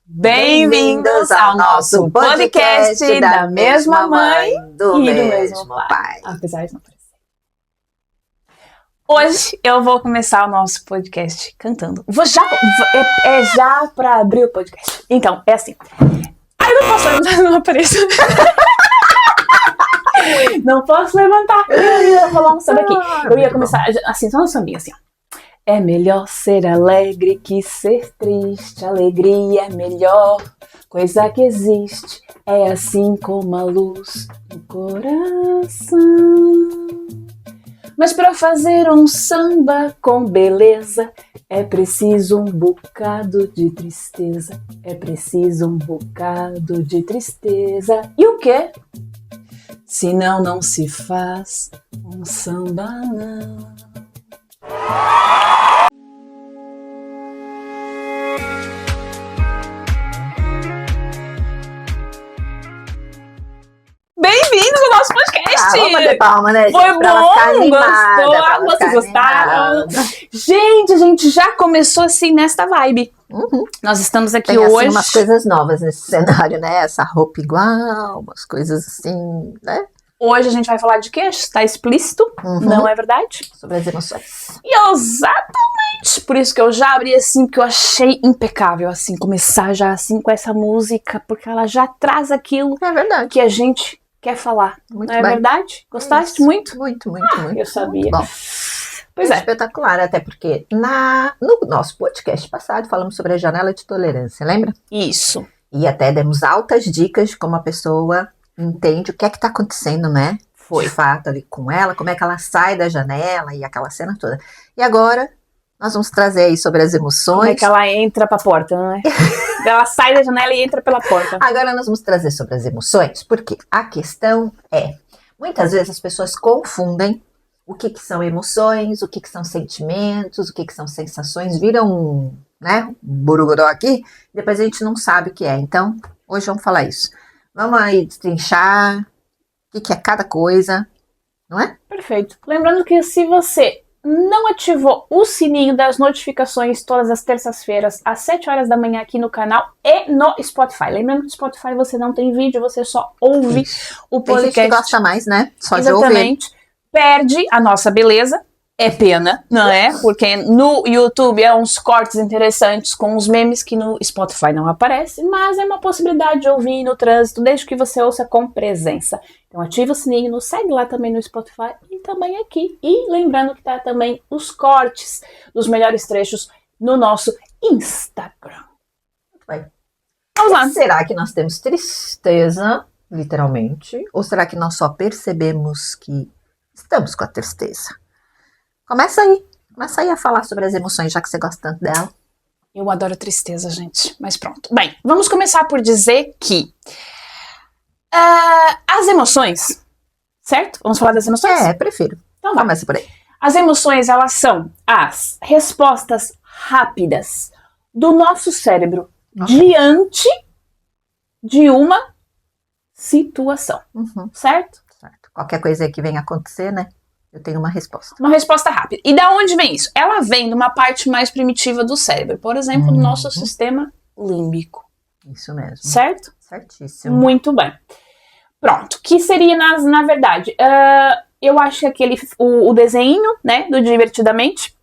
Bem-vindos ao nosso podcast da mesma mãe do mesmo pai. Apesar de não parecer. Hoje eu vou começar o nosso podcast cantando. É já pra abrir o podcast. Então, é assim. Ai, não posso levantar, não apareço. Não posso levantar. Eu ia falar um samba aqui. Eu ia começar assim, só um sambinho assim, ó. É melhor ser alegre que ser triste. Alegria é melhor coisa que existe. É assim como a luz no coração. Mas para fazer um samba com beleza é preciso um bocado de tristeza. É preciso um bocado de tristeza. E o quê? Senão não se faz um samba não. Bem-vindos ao nosso podcast! Vamos bater palma, né? Foi bom? Gostou? Vocês gostaram? Gente, a gente já começou assim nesta vibe. Nós estamos aqui tem, hoje. Tem umas coisas novas nesse cenário, né? Essa roupa igual, umas coisas assim, né? Hoje a gente vai falar de quê? Está explícito, não é verdade? Sobre as emoções. E exatamente por isso que eu já abri assim, porque eu achei impecável, assim, começar já assim com essa música, porque ela já traz aquilo que a gente quer falar. Muito não é bem. Verdade? Gostaste muito? Muito. Eu sabia. Bom. Pois é. Espetacular, até porque no nosso podcast passado falamos sobre a janela de tolerância, lembra? Isso. E até demos altas dicas de como a pessoa entende o que é que tá acontecendo, né? De fato ali com ela, como é que ela sai da janela e aquela cena toda. E agora nós vamos trazer aí sobre as emoções. Como é que ela entra pra porta, não é? Ela sai da janela e entra pela porta. Agora nós vamos trazer sobre as emoções, porque a questão é, muitas vezes as pessoas confundem o que são emoções, o que são sentimentos, o que são sensações, viram um burugoró aqui, depois a gente não sabe o que é. Então, hoje vamos falar isso. Vamos aí destrinchar o que é cada coisa, não é? Perfeito. Lembrando que se você não ativou o sininho das notificações todas as terças-feiras, às 7 horas da manhã aqui no canal e no Spotify. Lembrando que no Spotify você não tem vídeo, você só ouve o podcast. Tem gente que gosta mais, né? Só Exatamente. De ouvir. Perde a nossa beleza. É pena, não é? Porque no YouTube é uns cortes interessantes com os memes que no Spotify não aparece, mas é uma possibilidade de ouvir no trânsito, desde que você ouça com presença. Então ativa o sininho, nos segue lá também no Spotify e também aqui. E lembrando que tá também os cortes dos melhores trechos no nosso Instagram. Muito bem. Vamos lá. Será que nós temos tristeza, literalmente? Ou será que nós só percebemos que estamos com a tristeza? Começa aí a falar sobre as emoções, já que você gosta tanto dela. Eu adoro tristeza, gente, mas pronto. Bem, vamos começar por dizer que as emoções, certo? Vamos falar das emoções? Prefiro. Então começa por aí. As emoções, elas são as respostas rápidas do nosso cérebro diante de uma situação, certo? Certo. Qualquer coisa que venha acontecer, né? Eu tenho uma resposta. Uma resposta rápida. E da onde vem isso? Ela vem de uma parte mais primitiva do cérebro. Por exemplo, do nosso sistema límbico. Isso mesmo. Certo? Certíssimo. Muito bem. Pronto. Que seria, na verdade, eu acho que o desenho, né, do Divertidamente,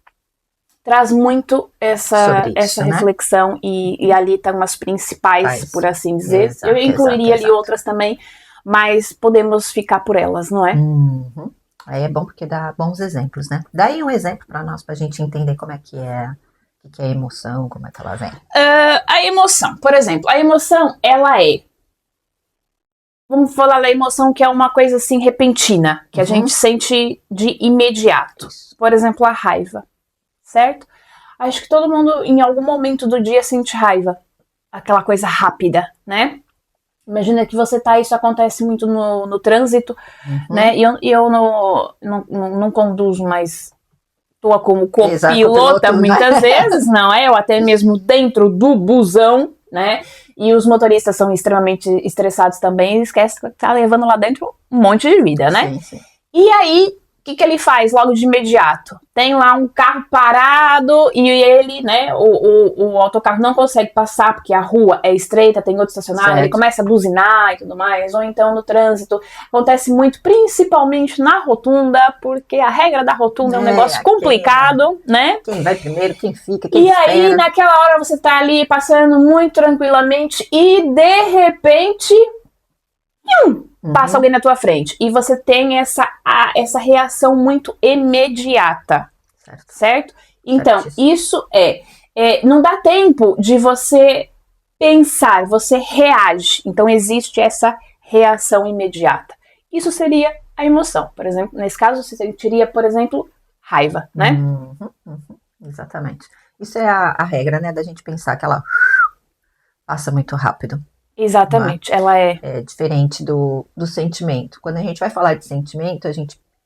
traz muito essa reflexão, e ali estão as principais, por assim dizer. Exato, eu incluiria ali outras também, mas podemos ficar por elas, não é? Aí é bom porque dá bons exemplos, né? Dá aí um exemplo para nós, pra gente entender como é que é, o que é emoção, como é que ela vem. A emoção, por exemplo, a emoção, ela é... Vamos falar da emoção que é uma coisa assim repentina, que a gente sente de imediato. Isso. Por exemplo, a raiva, certo? Acho que todo mundo em algum momento do dia sente raiva. Aquela coisa rápida, né? Imagina que você isso acontece muito no trânsito, né? E eu não conduzo, mas estou como copilota muitas vezes, não é? Eu até mesmo dentro do busão, né? E os motoristas são extremamente estressados também e esquecem que tá levando lá dentro um monte de vida, né? Sim. E aí que ele faz logo de imediato? Tem lá um carro parado e ele, né, o autocarro não consegue passar porque a rua é estreita, tem outro estacionário, ele começa a buzinar e tudo mais, ou então no trânsito. Acontece muito, principalmente na rotunda, porque a regra da rotunda é um negócio complicado, né? Quem vai primeiro, quem fica, quem E espera. aí, naquela hora, você tá ali passando muito tranquilamente e, de repente, passa alguém na tua frente. E você tem essa reação muito imediata, certo? Então, isso não dá tempo de você pensar, você reage. Então, existe essa reação imediata. Isso seria a emoção. Por exemplo, nesse caso, você sentiria, por exemplo, raiva, né? Exatamente. Isso é a regra, né, da gente pensar que ela passa muito rápido. Exatamente, ela é diferente do sentimento. Quando a gente vai falar de sentimento,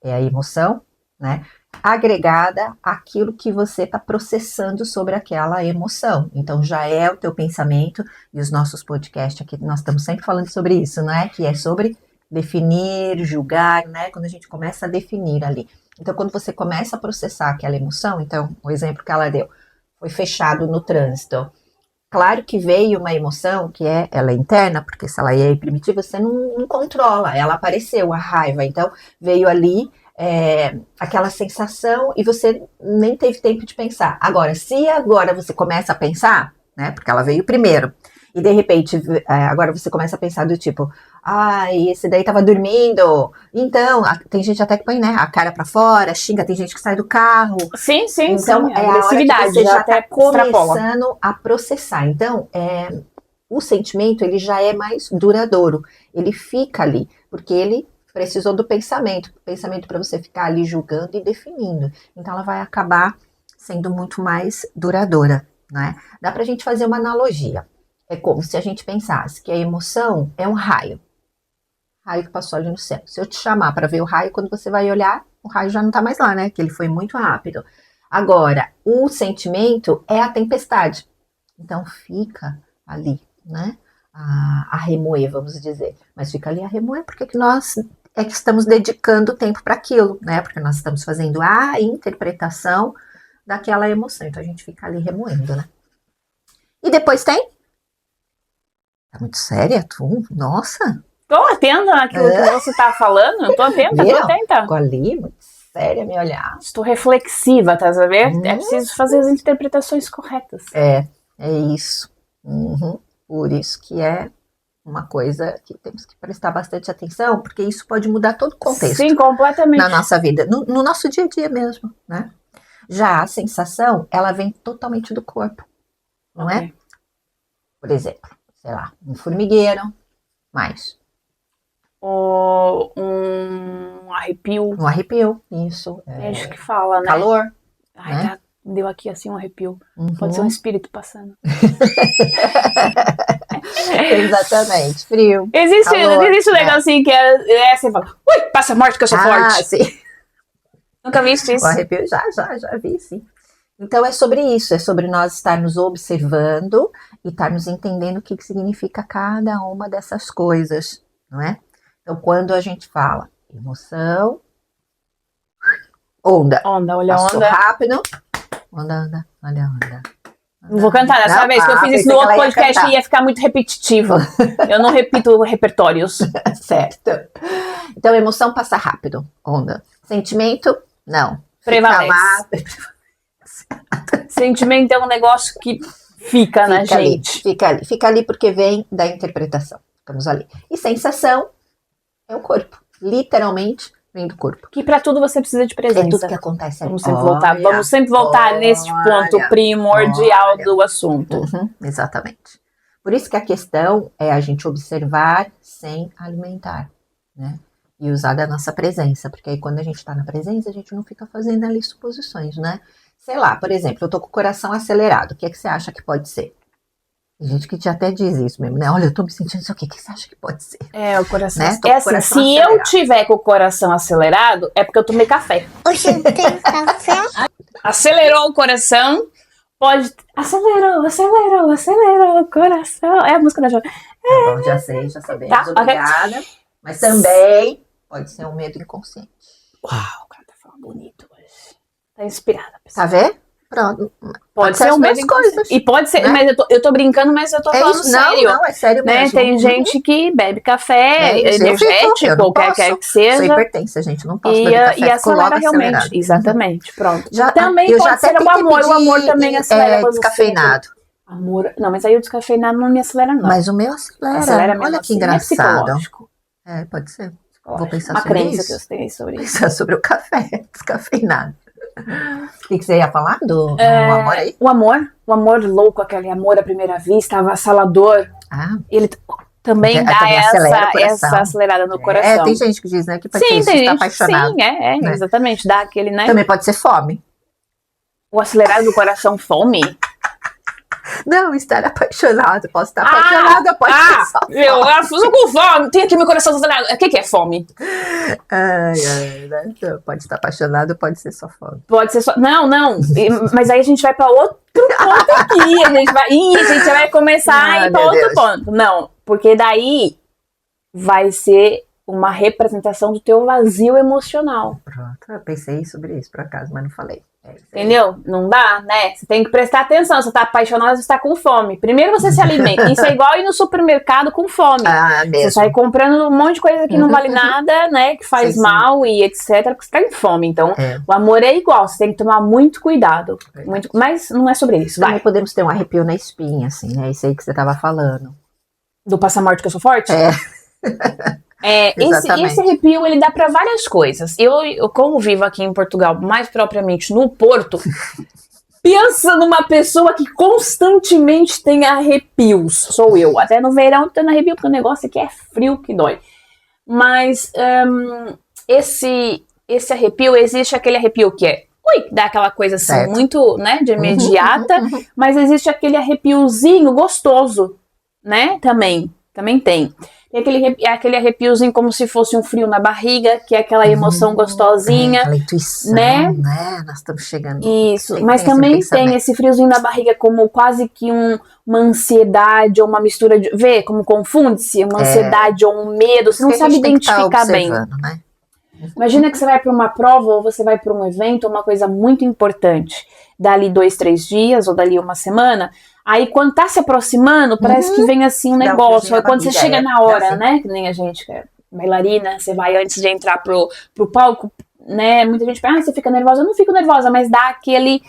é a emoção, né, agregada àquilo que você está processando sobre aquela emoção. Então já é o teu pensamento, e os nossos podcasts aqui, nós estamos sempre falando sobre isso, né, que é sobre definir, julgar, né, quando a gente começa a definir ali. Então quando você começa a processar aquela emoção, então o exemplo que ela deu, foi fechado no trânsito. Claro que veio uma emoção que ela é interna, porque se ela é primitiva, você não controla, ela apareceu, a raiva, então veio ali aquela sensação e você nem teve tempo de pensar. Agora, se agora você começa a pensar, né, porque ela veio primeiro, e de repente agora você começa a pensar do tipo, esse daí tava dormindo, então, tem gente até que põe, né, a cara pra fora, xinga, tem gente que sai do carro. Sim, então, é a agressividade, hora que você já até tá começando a processar. Então, o sentimento, ele já é mais duradouro, ele fica ali, porque ele precisou do pensamento para você ficar ali julgando e definindo. Então, ela vai acabar sendo muito mais duradoura, né? Dá pra gente fazer uma analogia. É como se a gente pensasse que a emoção é um raio que passou ali no céu. Se eu te chamar para ver o raio, quando você vai olhar, o raio já não tá mais lá, né? Que ele foi muito rápido. Agora, o sentimento é a tempestade. Então, fica ali, né? A remoer, vamos dizer. Mas fica ali a remoer porque nós que estamos dedicando tempo para aquilo, né? Porque nós estamos fazendo a interpretação daquela emoção. Então, a gente fica ali remoendo, né? E depois tem? Tá muito séria, tu? Nossa! Tô atenta naquilo que você tá falando, eu tô atenta, Ficou ali, muito séria, me olhar. Estou reflexiva, tá sabendo? É preciso fazer as interpretações corretas. É isso. Por isso que é uma coisa que temos que prestar bastante atenção, porque isso pode mudar todo o contexto. Sim, completamente. Na nossa vida, no nosso dia a dia mesmo, né? Já a sensação, ela vem totalmente do corpo, não é? Por exemplo, sei lá, um formigueiro, mais. Um arrepio. Um arrepio, isso. Acho que fala, né? Calor. Né? Deu aqui assim um arrepio. Pode ser um espírito passando. Exatamente, frio. Existe um negocinho que você fala, ui, passa morte que eu sou forte. Sim. Nunca viste isso? O arrepio, já vi, sim. Então é sobre isso, é sobre nós estarmos observando e estarmos entendendo o que significa cada uma dessas coisas, não é? Então quando a gente fala emoção, onda, olha a passou onda. rápido, onda, olha a onda. Não vou cantar, dessa vez que eu fiz isso no outro podcast ia ficar muito repetitivo. Eu não repito repertórios. Certo. Então emoção passa rápido, onda. Sentimento, não. Prevalece. Sentimento é um negócio que fica na gente. Fica ali porque vem da interpretação. Ficamos ali. E sensação é o corpo. Literalmente vem do corpo. Que pra tudo você precisa de presença. É tudo que acontece ali. Vamos sempre voltar nesse ponto primordial do assunto. Exatamente. Por isso que a questão é a gente observar sem alimentar, né? E usar da nossa presença, porque aí quando a gente tá na presença, a gente não fica fazendo ali suposições, né? Sei lá, por exemplo, eu tô com o coração acelerado, o que é que você acha que pode ser? Tem gente que até diz isso mesmo, né? Olha, eu tô me sentindo isso aqui, o que você acha que pode ser? O coração. Né? É assim, se acelerado. Eu tiver com o coração acelerado, é porque eu tomei café. Você tem café? Acelerou o coração, pode... Acelerou o coração. É a música da Jovem. Bom, já sabemos, obrigada. Okay. Mas também pode ser um medo inconsciente. Uau, cara. bonito hoje. Tá inspirada. Tá vendo? Pronto. Pode ser as o duas medo coisas. E pode ser, né? mas eu tô brincando, mas eu tô É falando isso, sério. não, é sério Né? mesmo. Tem gente que bebe café, É isso, eu energético, não qualquer posso. que Sou seja, hipertensa, gente, não posso e, beber café, e fico logo acelera realmente. acelerado. Exatamente, pronto. Já, Também eu já pode até ser o tentei amor. O amor pedir, também acelera quando você tem aquele- descafeinado. Amor. Não, mas aí o descafeinado não me acelera, não. Mas o meu acelera. Acelera mesmo Olha que assim. É engraçado. psicológico. É, pode ser. Vou Psicológico. pensar Uma sobre crença isso. que você tem sobre isso. Pensar sobre o café descafeinado. O que você ia falar do amor aí? O amor louco, aquele amor à primeira vista, avassalador, Ah, ele também dá também acelera o coração. essa acelerada no coração. tem gente que diz, né, que pode ser Sim, isso, tem está gente, apaixonado. sim, né? exatamente, dá aquele, né? Também pode ser fome. O acelerado do coração, fome. Não, estar apaixonado. Posso estar apaixonada, pode ser só fome. Eu tô com fome, tem aqui meu coração acelerado. O que é fome? Né? Pode estar apaixonado, pode ser só fome. Pode ser só. Não. Mas aí a gente vai pra outro ponto aqui. A gente vai começar a ir pra meu outro Deus. ponto. Não, porque daí vai ser uma representação do teu vazio emocional. Pronto, eu pensei sobre isso por acaso, mas não falei. É isso aí. Entendeu? Não dá, né? Você tem que prestar atenção. Você tá apaixonado, você tá com fome. Primeiro você se alimenta. Isso é igual ir no supermercado com fome. Você Mesmo. sai comprando um monte de coisa que não vale nada, né? Que faz Sim. mal e etc. Porque você tá em fome. Então, É. o amor é igual. Você tem que tomar muito cuidado. Verdade. Mas não é sobre isso. Também Vai. podemos ter um arrepio na espinha, assim, né? Isso aí que você tava falando. Do passamorte que eu sou forte? Exatamente. Esse arrepio, ele dá pra várias coisas. Eu, como vivo aqui em Portugal, mais propriamente no Porto, pensa numa pessoa que constantemente tem arrepios. Sou eu. Até no verão tô tendo arrepio, porque o negócio aqui é frio que dói. Mas esse arrepio, existe aquele arrepio que é dá aquela coisa assim, Certo. muito, né, de imediata, mas existe aquele arrepiozinho gostoso, né, também tem. Tem aquele arrepiozinho como se fosse um frio na barriga, que é aquela emoção gostosinha. Aquela intuição, né? Nós estamos chegando. Isso, Tem mas esse também pensamento. tem esse friozinho na barriga como quase que uma ansiedade ou uma mistura de... Vê como confunde-se? Uma ansiedade ou um medo, você não Que a sabe gente tem que tá identificar bem. observando, né? Imagina que você vai para uma prova ou você vai para um evento, uma coisa muito importante. Dali 2, 3 dias ou dali uma semana. Aí quando tá se aproximando, parece que vem assim um Dá um negócio. friozinho Aí na quando você barriga, chega na hora, dá assim. né? Que nem a gente que é bailarina, você vai antes de entrar pro palco, né? Muita gente pensa, você fica nervosa. Eu não fico nervosa, mas dá aquele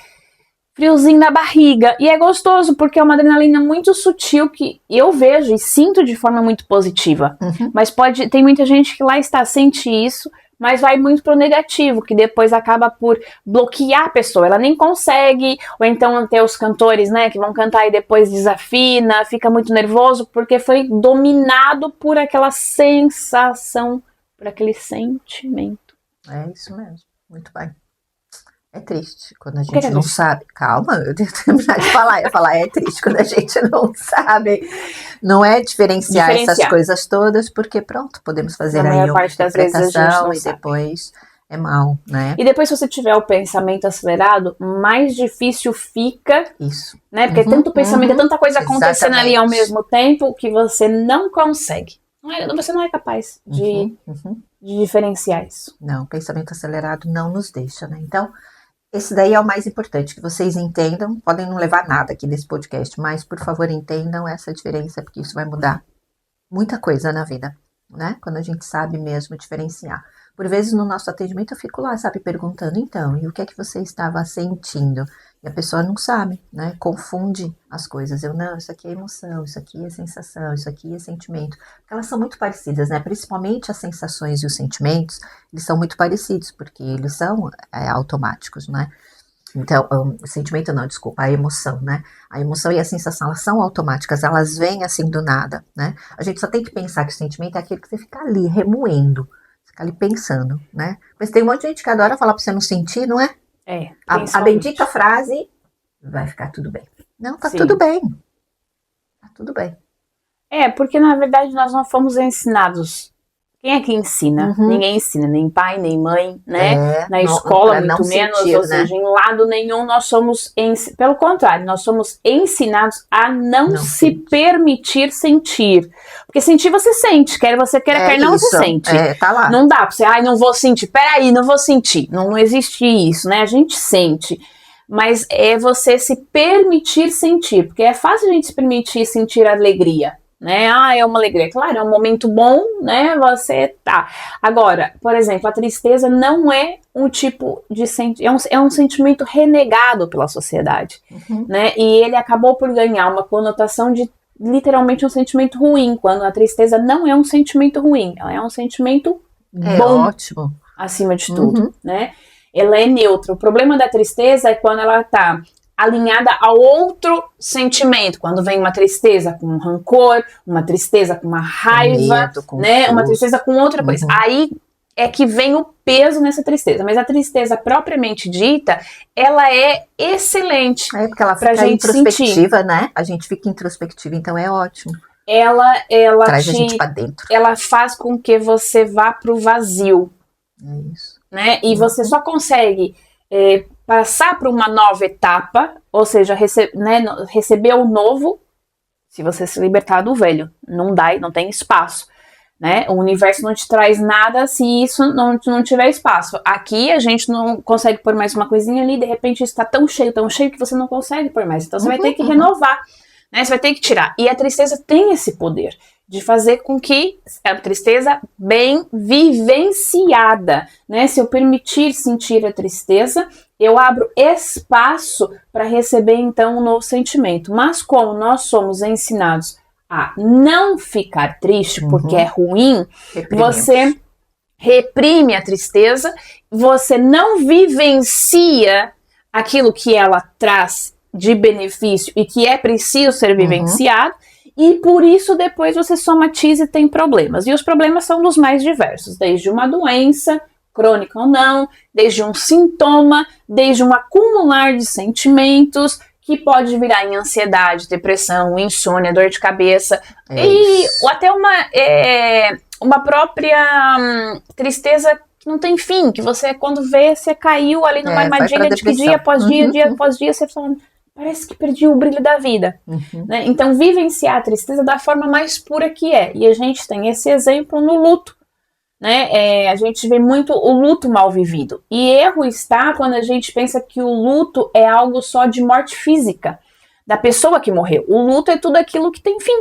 friozinho na barriga. E é gostoso, porque é uma adrenalina muito sutil que eu vejo e sinto de forma muito positiva. Mas tem muita gente que lá está, sente isso, mas vai muito pro negativo, que depois acaba por bloquear a pessoa. Ela nem consegue, ou então tem os cantores, né, que vão cantar e depois desafina, fica muito nervoso, porque foi dominado por aquela sensação, por aquele sentimento. É isso mesmo, muito bem. É triste quando a que gente é não triste? sabe. Calma, eu tenho que terminar de falar. Eu ia falar, é triste quando a gente não sabe. Não é diferenciar essas coisas todas, porque pronto, podemos fazer Na aí maior uma parte das vezes a gente interpretação não e sabe. depois é mal, né? E depois, se você tiver o pensamento acelerado, mais difícil fica, Isso. né? Porque é tanto pensamento, é tanta coisa acontecendo ali ao Exatamente. mesmo tempo que você não consegue. Você não é capaz de diferenciar isso. Não, o pensamento acelerado não nos deixa, né? Então, esse daí é o mais importante, que vocês entendam. Podem não levar nada aqui desse podcast, mas, por favor, entendam essa diferença, porque isso vai mudar muita coisa na vida, né? Quando a gente sabe mesmo diferenciar. Por vezes, no nosso atendimento, eu fico lá, sabe, perguntando, então, e o que é que você estava sentindo? E a pessoa não sabe, né? Confunde as coisas. Não, isso aqui é emoção, isso aqui é sensação, isso aqui é sentimento. Porque elas são muito parecidas, né? Principalmente as sensações e os sentimentos, eles são muito parecidos, porque eles são automáticos, né? Então, o sentimento não, desculpa, a emoção, né? A emoção e a sensação, elas são automáticas, elas vêm assim do nada, né? A gente só tem que pensar que o sentimento é aquele que você fica ali remoendo, fica ali pensando, né? Mas tem um monte de gente que adora falar pra você não sentir, não é? A bendita frase, vai ficar tudo bem. Não, tá tudo bem. Tá tudo bem. Porque na verdade nós não fomos ensinados Quem é que ensina? Uhum. Ninguém ensina, nem pai, nem mãe, né? Na não- escola, pra não muito menos, sentir, ou né? seja, em lado nenhum nós somos, pelo contrário, nós somos ensinados a não Não se sente. permitir sentir. Porque sentir você sente, quer você queira, quer não, você sente. Tá lá. Não dá pra você, não vou sentir, peraí, não vou sentir. Não existe isso, né? A gente sente. Mas é você se permitir sentir, porque é fácil a gente se permitir sentir alegria, né? É uma alegria. Claro, é um momento bom, né? Você tá. Agora, por exemplo, a tristeza não é um tipo de sentimento, é um sentimento renegado pela sociedade, né? E ele acabou por ganhar uma conotação de literalmente um sentimento ruim, quando a tristeza não é um sentimento ruim, ela é um sentimento bom, Ótimo. acima de tudo, né? Ela é neutra. O problema da tristeza é quando ela tá alinhada a outro sentimento, quando vem uma tristeza com um rancor, uma tristeza com uma raiva, Medo, né? Uma confuso. tristeza com outra coisa. Aí é que vem o peso nessa tristeza. Mas a tristeza propriamente dita, ela é excelente. É porque ela pra fica gente introspectiva, né? A gente fica introspectiva, então é ótimo. Ela Traz a gente pra dentro. ela faz com que você vá pro vazio, É isso. né? E você só consegue passar para uma nova etapa, ou seja, receber o novo, se você se libertar do velho. Não dá, não tem espaço, né? O universo não te traz nada se isso não tiver espaço. Aqui a gente não consegue pôr mais uma coisinha ali, de repente está tão cheio que você não consegue pôr mais. Então você vai ter que renovar, né? Você vai ter que tirar. E a tristeza tem esse poder de fazer com que a tristeza bem vivenciada, né? Se eu permitir sentir a tristeza, eu abro espaço para receber então um novo sentimento. Mas como nós somos ensinados a não ficar triste porque é ruim, você reprime a tristeza, você não vivencia aquilo que ela traz de benefício e que é preciso ser vivenciado, e por isso depois você somatiza e tem problemas. E os problemas são dos mais diversos, desde uma doença, crônica ou não, desde um sintoma, desde um acumular de sentimentos, que pode virar em ansiedade, depressão, insônia, dor de cabeça, e até uma própria tristeza que não tem fim, que você, quando vê, você caiu ali numa armadilha de que dia após dia, dia após dia, você fala, parece que perdi o brilho da vida. Né? Então, vivenciar a tristeza da forma mais pura que é. E a gente tem esse exemplo no luto. Né? A gente vê muito o luto mal vivido. E erro está quando a gente pensa que o luto é algo só de morte física, da pessoa que morreu. O luto é tudo aquilo que tem fim.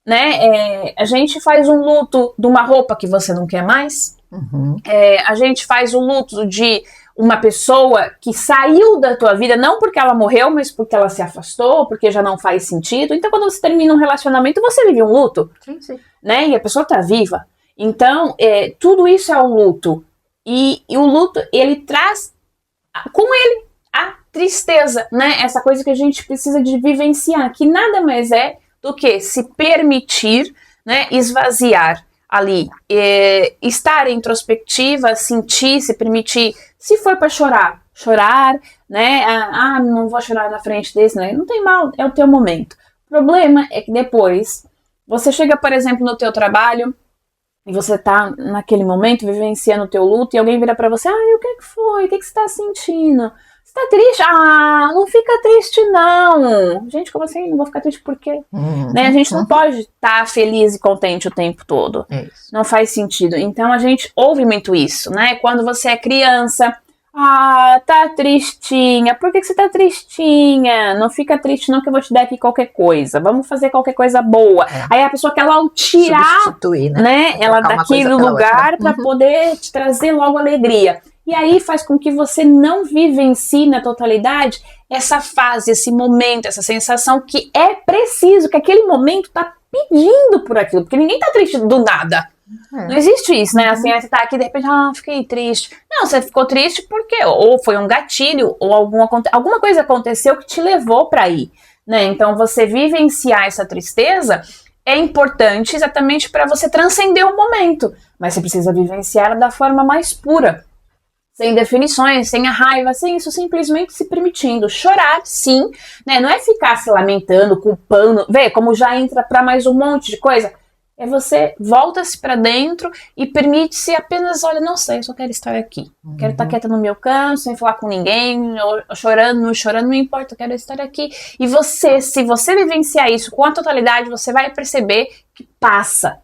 Né? A gente faz um luto de uma roupa que você não quer mais. A gente faz o luto de uma pessoa que saiu da tua vida, não porque ela morreu, mas porque ela se afastou, porque já não faz sentido. Então, quando você termina um relacionamento, você vive um luto. Sim. Né? E a pessoa tá viva. Então, tudo isso é o luto. E o luto, ele traz com ele a tristeza, né? Essa coisa que a gente precisa de vivenciar, que nada mais é do que se permitir, né, esvaziar ali, estar introspectiva, sentir, se permitir, se for para chorar, né? Não vou chorar na frente desse, né? Não tem mal, é o teu momento. O problema é que depois você chega, por exemplo, no teu trabalho e você tá naquele momento vivenciando o teu luto e alguém vira pra você, o que foi? O que você tá sentindo? Você tá triste? Não fica triste não. Gente, como assim? Não vou ficar triste por quê? Né? A gente não pode estar feliz e contente o tempo todo. Não faz sentido. Então a gente ouve muito isso, né? Quando você é criança, tá tristinha. Por que você tá tristinha? Não fica triste não que eu vou te dar aqui qualquer coisa. Vamos fazer qualquer coisa boa. Aí a pessoa quer logo tirar, né, ela daquele lugar para poder te trazer logo alegria. E aí faz com que você não vivencie na totalidade essa fase, esse momento, essa sensação que é preciso, que aquele momento tá pedindo por aquilo, porque ninguém tá triste do nada. Não existe isso, né? Assim, você tá aqui de repente, fiquei triste. Não, você ficou triste porque ou foi um gatilho, ou alguma coisa aconteceu que te levou pra ir, né? Então você vivenciar essa tristeza é importante exatamente para você transcender o momento, mas você precisa vivenciar da forma mais pura, sem definições, sem a raiva, sem isso, simplesmente se permitindo chorar, sim, né? Não é ficar se lamentando, culpando, vê como já entra pra mais um monte de coisa. É você volta-se pra dentro e permite-se apenas, olha, não sei, eu só quero estar aqui. Quero estar quieta no meu canto, sem falar com ninguém, chorando, não importa, eu quero estar aqui. E você, se você vivenciar isso com a totalidade, você vai perceber que passa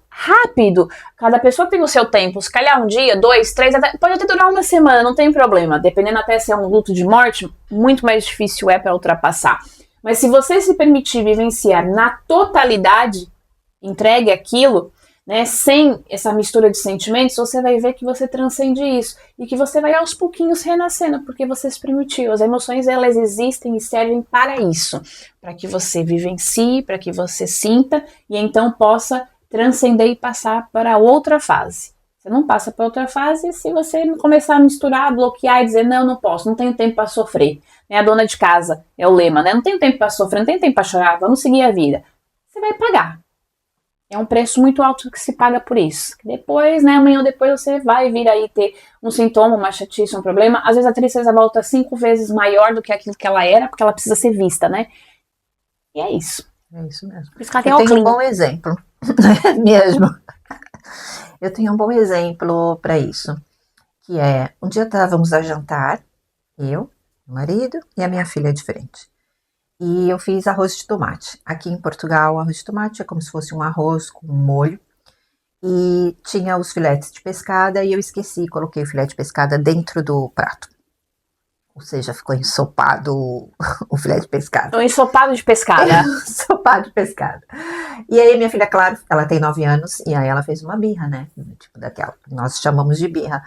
rápido. Cada pessoa tem o seu tempo. Se calhar um dia, 2, 3, pode até durar uma semana, não tem problema. Dependendo até se é um luto de morte, muito mais difícil é para ultrapassar. Mas se você se permitir vivenciar na totalidade, entregue aquilo, né, sem essa mistura de sentimentos, você vai ver que você transcende isso e que você vai aos pouquinhos renascendo, porque você se permitiu. As emoções, elas existem e servem para isso, para que você vivencie, para que você sinta e então possa transcender e passar para outra fase. Você não passa para outra fase se você não começar a misturar, bloquear e dizer, não posso, não tenho tempo para sofrer. A dona de casa, é o lema, né? Não tenho tempo para sofrer, não tenho tempo para chorar, vamos seguir a vida. Você vai pagar. É um preço muito alto que se paga por isso. Depois, né, amanhã ou depois você vai vir aí ter um sintoma, uma chatice, um problema. Às vezes a tristeza volta 5 vezes maior do que aquilo que ela era, porque ela precisa ser vista, né? E é isso. É isso mesmo. Por isso que ela Eu tem tenho um bom exemplo, mesmo. Eu tenho um bom exemplo para isso, que é, um dia estávamos a jantar, eu, meu marido e a minha filha de frente. E eu fiz arroz de tomate. Aqui em Portugal, arroz de tomate é como se fosse um arroz com molho. E tinha os filetes de pescada e eu esqueci, coloquei o filete de pescada dentro do prato. Ou seja, ficou ensopado o filete de pescada. Um ensopado de pescada. Ensopado de pescada. E aí minha filha, claro, ela tem 9 anos, e aí ela fez uma birra, né? Tipo daquela, nós chamamos de birra.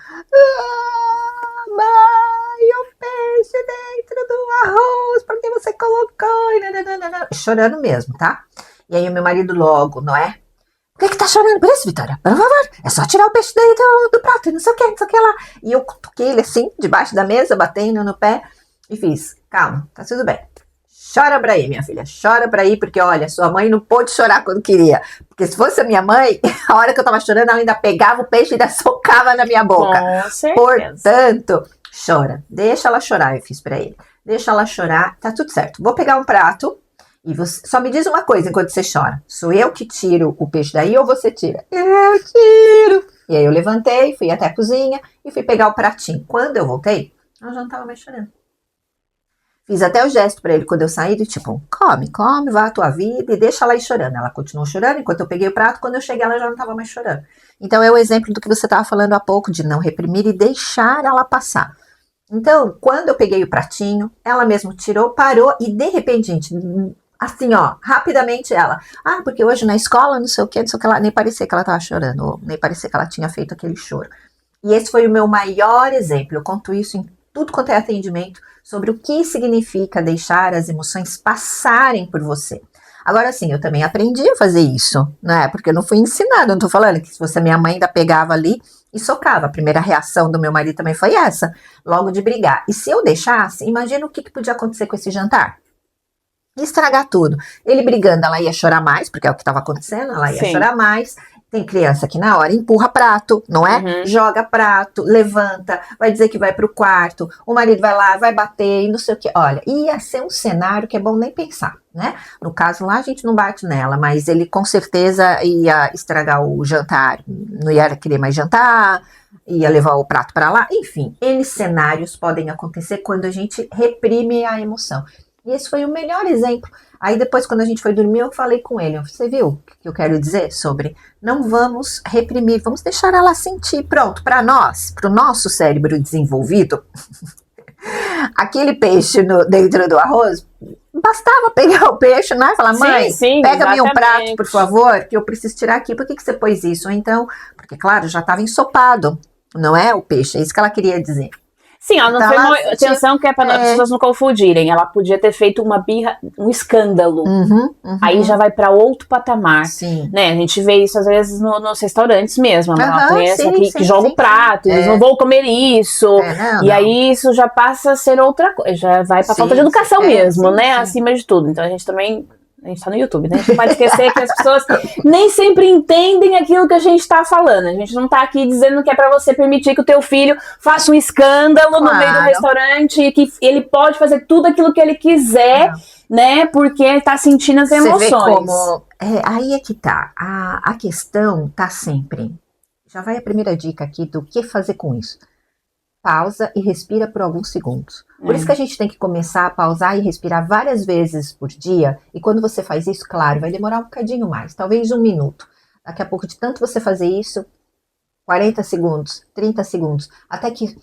Mãe, o peixe dentro do arroz, por que você colocou? E nananana. Chorando mesmo, tá? E aí o meu marido logo, não é? Por que tá chorando por isso, Vitória? Por favor, é só tirar o peixe daí do prato, não sei o que lá. E eu cutuquei ele assim, debaixo da mesa, batendo no pé, e fiz, calma, tá tudo bem. Chora pra ir, minha filha, chora pra ir, porque olha, sua mãe não pôde chorar quando queria. Porque se fosse a minha mãe, a hora que eu tava chorando, ela ainda pegava o peixe e ainda socava na minha boca. Com certeza. Portanto, chora, deixa ela chorar, eu fiz pra ele. Deixa ela chorar, tá tudo certo. Vou pegar um prato. E você só me diz uma coisa enquanto você chora. Sou eu que tiro o peixe daí ou você tira? Eu tiro. E aí eu levantei, fui até a cozinha e fui pegar o pratinho. Quando eu voltei, ela já não tava mais chorando. Fiz até o gesto pra ele quando eu saí, de tipo, come, vá a tua vida e deixa ela ir chorando. Ela continuou chorando enquanto eu peguei o prato. Quando eu cheguei, ela já não tava mais chorando. Então é o exemplo do que você tava falando há pouco, de não reprimir e deixar ela passar. Então, quando eu peguei o pratinho, ela mesmo tirou, parou e de repente, gente, assim, ó, rapidamente ela, porque hoje na escola, não sei o que lá, nem parecia que ela tava chorando, ou nem parecia que ela tinha feito aquele choro. E esse foi o meu maior exemplo, eu conto isso em tudo quanto é atendimento, sobre o que significa deixar as emoções passarem por você. Agora sim, eu também aprendi a fazer isso, né, porque eu não fui ensinada, não tô falando que se fosse a minha mãe ainda pegava ali e socava. A primeira reação do meu marido também foi essa, logo de brigar. E se eu deixasse, imagina o que podia acontecer com esse jantar. Estragar tudo. Ele brigando, ela ia chorar mais, porque é o que estava acontecendo, ela ia chorar mais. Tem criança que na hora empurra prato, não é? Uhum. Joga prato, levanta, vai dizer que vai pro quarto, o marido vai lá, vai bater e não sei o que. Olha, ia ser um cenário que é bom nem pensar, né? No caso lá a gente não bate nela, mas ele com certeza ia estragar o jantar, não ia querer mais jantar, ia levar o prato para lá. Enfim, N cenários podem acontecer quando a gente reprime a emoção. E esse foi o melhor exemplo. Aí depois, quando a gente foi dormir, eu falei com ele. Você viu o que eu quero dizer sobre não vamos reprimir, vamos deixar ela sentir. Pronto, para nós, para o nosso cérebro desenvolvido, aquele peixe dentro do arroz, bastava pegar o peixe, né? Falar, mãe, pega-me um prato, por favor, que eu preciso tirar aqui. Por que você pôs isso? Ou então, porque claro, já estava ensopado, não é o peixe, é isso que ela queria dizer. Sim, ela não foi atenção que é para as pessoas não confundirem. Ela podia ter feito uma birra, um escândalo. Aí já vai para outro patamar. Sim. Né? A gente vê isso às vezes nos restaurantes mesmo. Uma criança que joga o prato, eles não vão comer isso. E aí isso já passa a ser outra coisa. Já vai para falta de educação mesmo, né? Acima de tudo. Então a gente também A gente tá no YouTube, né? A gente não pode esquecer que as pessoas nem sempre entendem aquilo que a gente tá falando. A gente não tá aqui dizendo que é pra você permitir que o teu filho faça um escândalo no meio do restaurante e que ele pode fazer tudo aquilo que ele quiser, né? Porque ele tá sentindo as emoções. Você vê como... aí é que tá. A questão tá sempre... Já vai a primeira dica aqui do que fazer com isso. Pausa e respira por alguns segundos. Por isso que a gente tem que começar a pausar e respirar várias vezes por dia. E quando você faz isso, claro, vai demorar um bocadinho mais, talvez 1 minuto. Daqui a pouco, de tanto você fazer isso, 40 segundos, 30 segundos, até que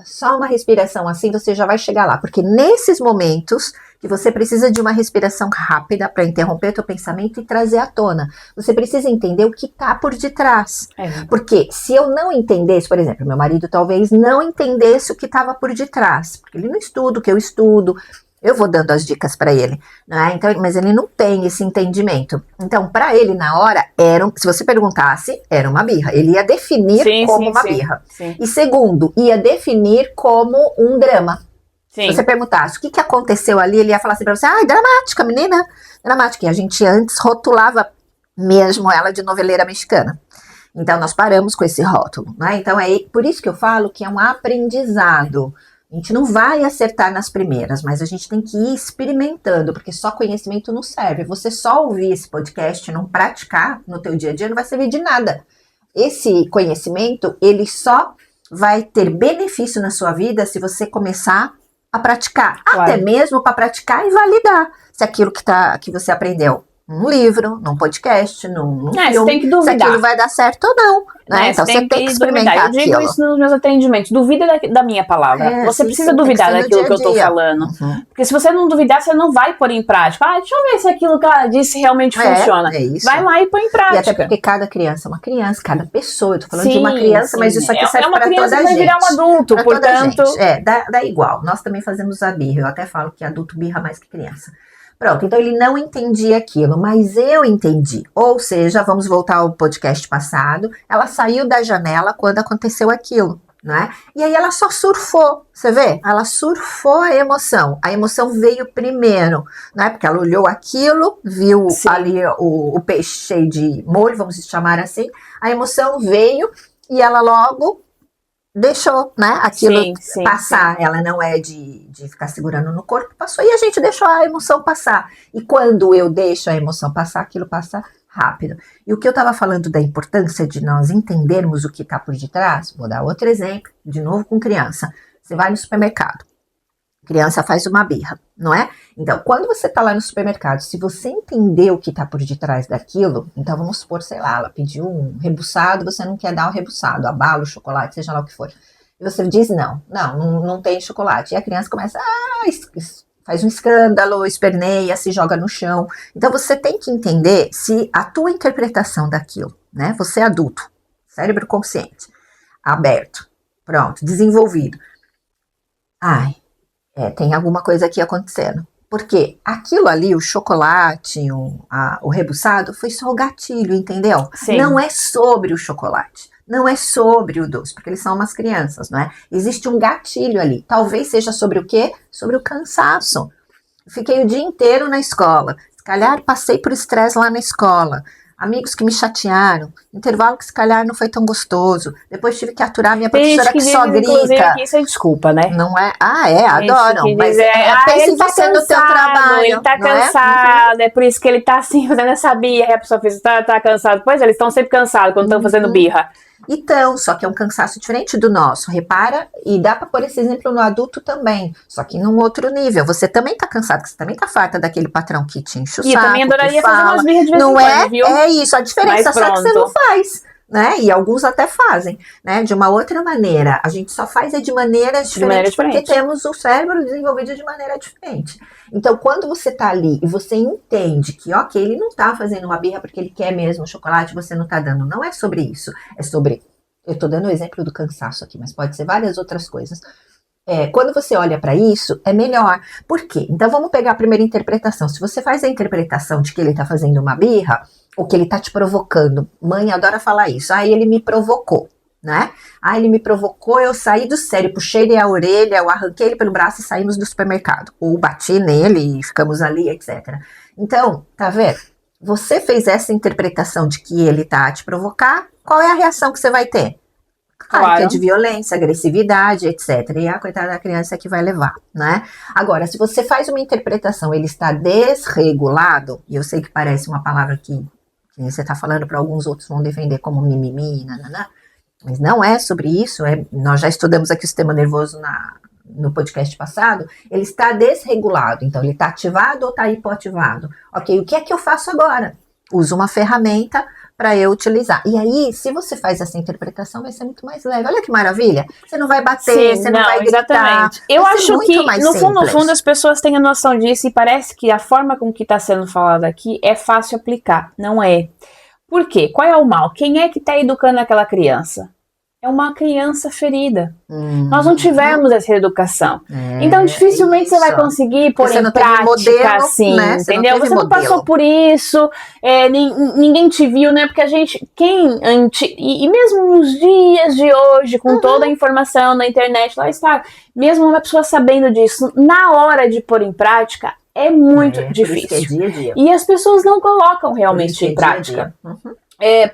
só uma respiração assim você já vai chegar lá. Porque nesses momentos que você precisa de uma respiração rápida para interromper o teu pensamento e trazer à tona. Você precisa entender o que está por detrás. Porque se eu não entendesse, por exemplo, meu marido talvez não entendesse o que estava por detrás, porque ele não estuda o que eu estudo, eu vou dando as dicas para ele, né? Então, mas ele não tem esse entendimento. Então, para ele, na hora, se você perguntasse, era uma birra. Ele ia definir como uma birra. Sim. E segundo, ia definir como um drama. Sim. Se você perguntasse o que aconteceu ali, ele ia falar assim pra você, dramática, menina, dramática. E a gente antes rotulava mesmo ela de noveleira mexicana. Então, nós paramos com esse rótulo, né? Então, é por isso que eu falo que é um aprendizado. A gente não vai acertar nas primeiras, mas a gente tem que ir experimentando, porque só conhecimento não serve. Você só ouvir esse podcast e não praticar no teu dia a dia não vai servir de nada. Esse conhecimento, ele só vai ter benefício na sua vida se você começar a praticar, claro. Até mesmo para praticar e validar se aquilo que você aprendeu num livro, num podcast, num filme, você tem que duvidar. Se aquilo vai dar certo ou não, né? Então você tem que experimentar aquilo. Eu digo isso nos meus atendimentos, duvida da minha palavra. Você precisa duvidar daquilo que eu tô falando. Porque se você não duvidar, você não vai pôr em prática. Deixa eu ver se aquilo que ela disse realmente funciona. Vai lá e põe em prática. E até porque cada criança é uma criança, cada pessoa, eu tô falando de uma criança, mas isso aqui serve para toda a gente. É uma criança que vai virar um adulto, portanto... Dá igual. Nós também fazemos a birra. Eu até falo que adulto birra mais que criança. Pronto, então ele não entendia aquilo, mas eu entendi. Ou seja, vamos voltar ao podcast passado, ela saiu da janela quando aconteceu aquilo, né? E aí ela só surfou, você vê? Ela surfou a emoção veio primeiro, né? Porque ela olhou aquilo, viu ali o peixe cheio de molho, vamos chamar assim, a emoção veio e ela logo... deixou, né, aquilo passar. Ela não é de ficar segurando no corpo, passou e a gente deixou a emoção passar. E quando eu deixo a emoção passar, aquilo passa rápido. E o que eu estava falando da importância de nós entendermos o que está por detrás, vou dar outro exemplo, de novo com criança. Você vai no supermercado, criança faz uma birra, não é? Então, quando você está lá no supermercado, se você entender o que está por detrás daquilo, então vamos supor, sei lá, ela pediu um rebuçado, você não quer dar o rebuçado, a bala, o chocolate, seja lá o que for. E você diz não tem chocolate. E a criança começa, faz um escândalo, esperneia, se joga no chão. Então, você tem que entender se a tua interpretação daquilo, né? Você é adulto, cérebro consciente, aberto, pronto, desenvolvido. Tem alguma coisa aqui acontecendo. Porque aquilo ali, o chocolate, o rebuçado, foi só o gatilho, entendeu? Sim. Não é sobre o chocolate, não é sobre o doce, porque eles são umas crianças, não é? Existe um gatilho ali. Talvez seja sobre o quê? Sobre o cansaço. Fiquei o dia inteiro na escola. Se calhar passei por estresse lá na escola. Amigos que me chatearam, intervalo que se calhar não foi tão gostoso. Depois tive que aturar minha professora que só grita. Isso é desculpa, né? Não é? Adoram. Mas pensa em você no teu trabalho. Ele tá cansado, é por isso que ele tá assim, fazendo essa birra. E a pessoa fez, tá cansado. Pois eles estão sempre cansados quando estão fazendo birra. Então, só que é um cansaço diferente do nosso, repara, e dá para pôr esse exemplo no adulto também, só que num outro nível. Você também tá cansado, você também tá farta daquele patrão que te enche o saco, eu também adoraria fazer umas birras de vez em quando, viu? É isso, a diferença só que você não faz, né? E alguns até fazem, né? De uma outra maneira. A gente só faz de maneira diferente porque temos o cérebro desenvolvido de maneira diferente. Então, quando você tá ali e você entende que, ok, ele não tá fazendo uma birra porque ele quer mesmo chocolate, você não tá dando. Não é sobre isso. É sobre... Eu tô dando o exemplo do cansaço aqui, mas pode ser várias outras coisas. Quando você olha para isso, é melhor. Por quê? Então, vamos pegar a primeira interpretação. Se você faz a interpretação de que ele tá fazendo uma birra, ou que ele tá te provocando. Mãe adora falar isso. Ele me provocou. né? Ah, ele me provocou, eu saí do sério, puxei ele a orelha, eu arranquei ele pelo braço e saímos do supermercado. Ou bati nele e ficamos ali, etc. Então, tá vendo? Você fez essa interpretação de que ele tá a te provocar, qual é a reação que você vai ter? Claro que é de violência, agressividade, etc. E a coitada da criança é que vai levar, né? Agora, se você faz uma interpretação, ele está desregulado, e eu sei que parece uma palavra que você está falando para alguns outros vão defender como mimimi, nananã, mas não é sobre isso, nós já estudamos aqui o sistema nervoso no podcast passado, ele está desregulado, então ele está ativado ou está hipoativado. Ok, o que é que eu faço agora? Uso uma ferramenta para eu utilizar. E aí, se você faz essa interpretação, vai ser muito mais leve. Olha que maravilha. Você não vai bater, você não vai gritar. Exatamente. Eu acho que, no fundo, as pessoas têm a noção disso e parece que a forma com que está sendo falado aqui é fácil aplicar. Não é. Por quê? Qual é o mal? Quem é que está educando aquela criança? É uma criança ferida. Nós não tivemos essa educação. Então, dificilmente você vai conseguir pôr em prática modelo, assim, né? Entendeu? Você não passou por isso, ninguém te viu, né? Porque a gente, e mesmo nos dias de hoje, com toda a informação na internet, lá está, mesmo uma pessoa sabendo disso, na hora de pôr em prática, é muito difícil. Por isso que é dia a dia. E as pessoas não colocam realmente em prática.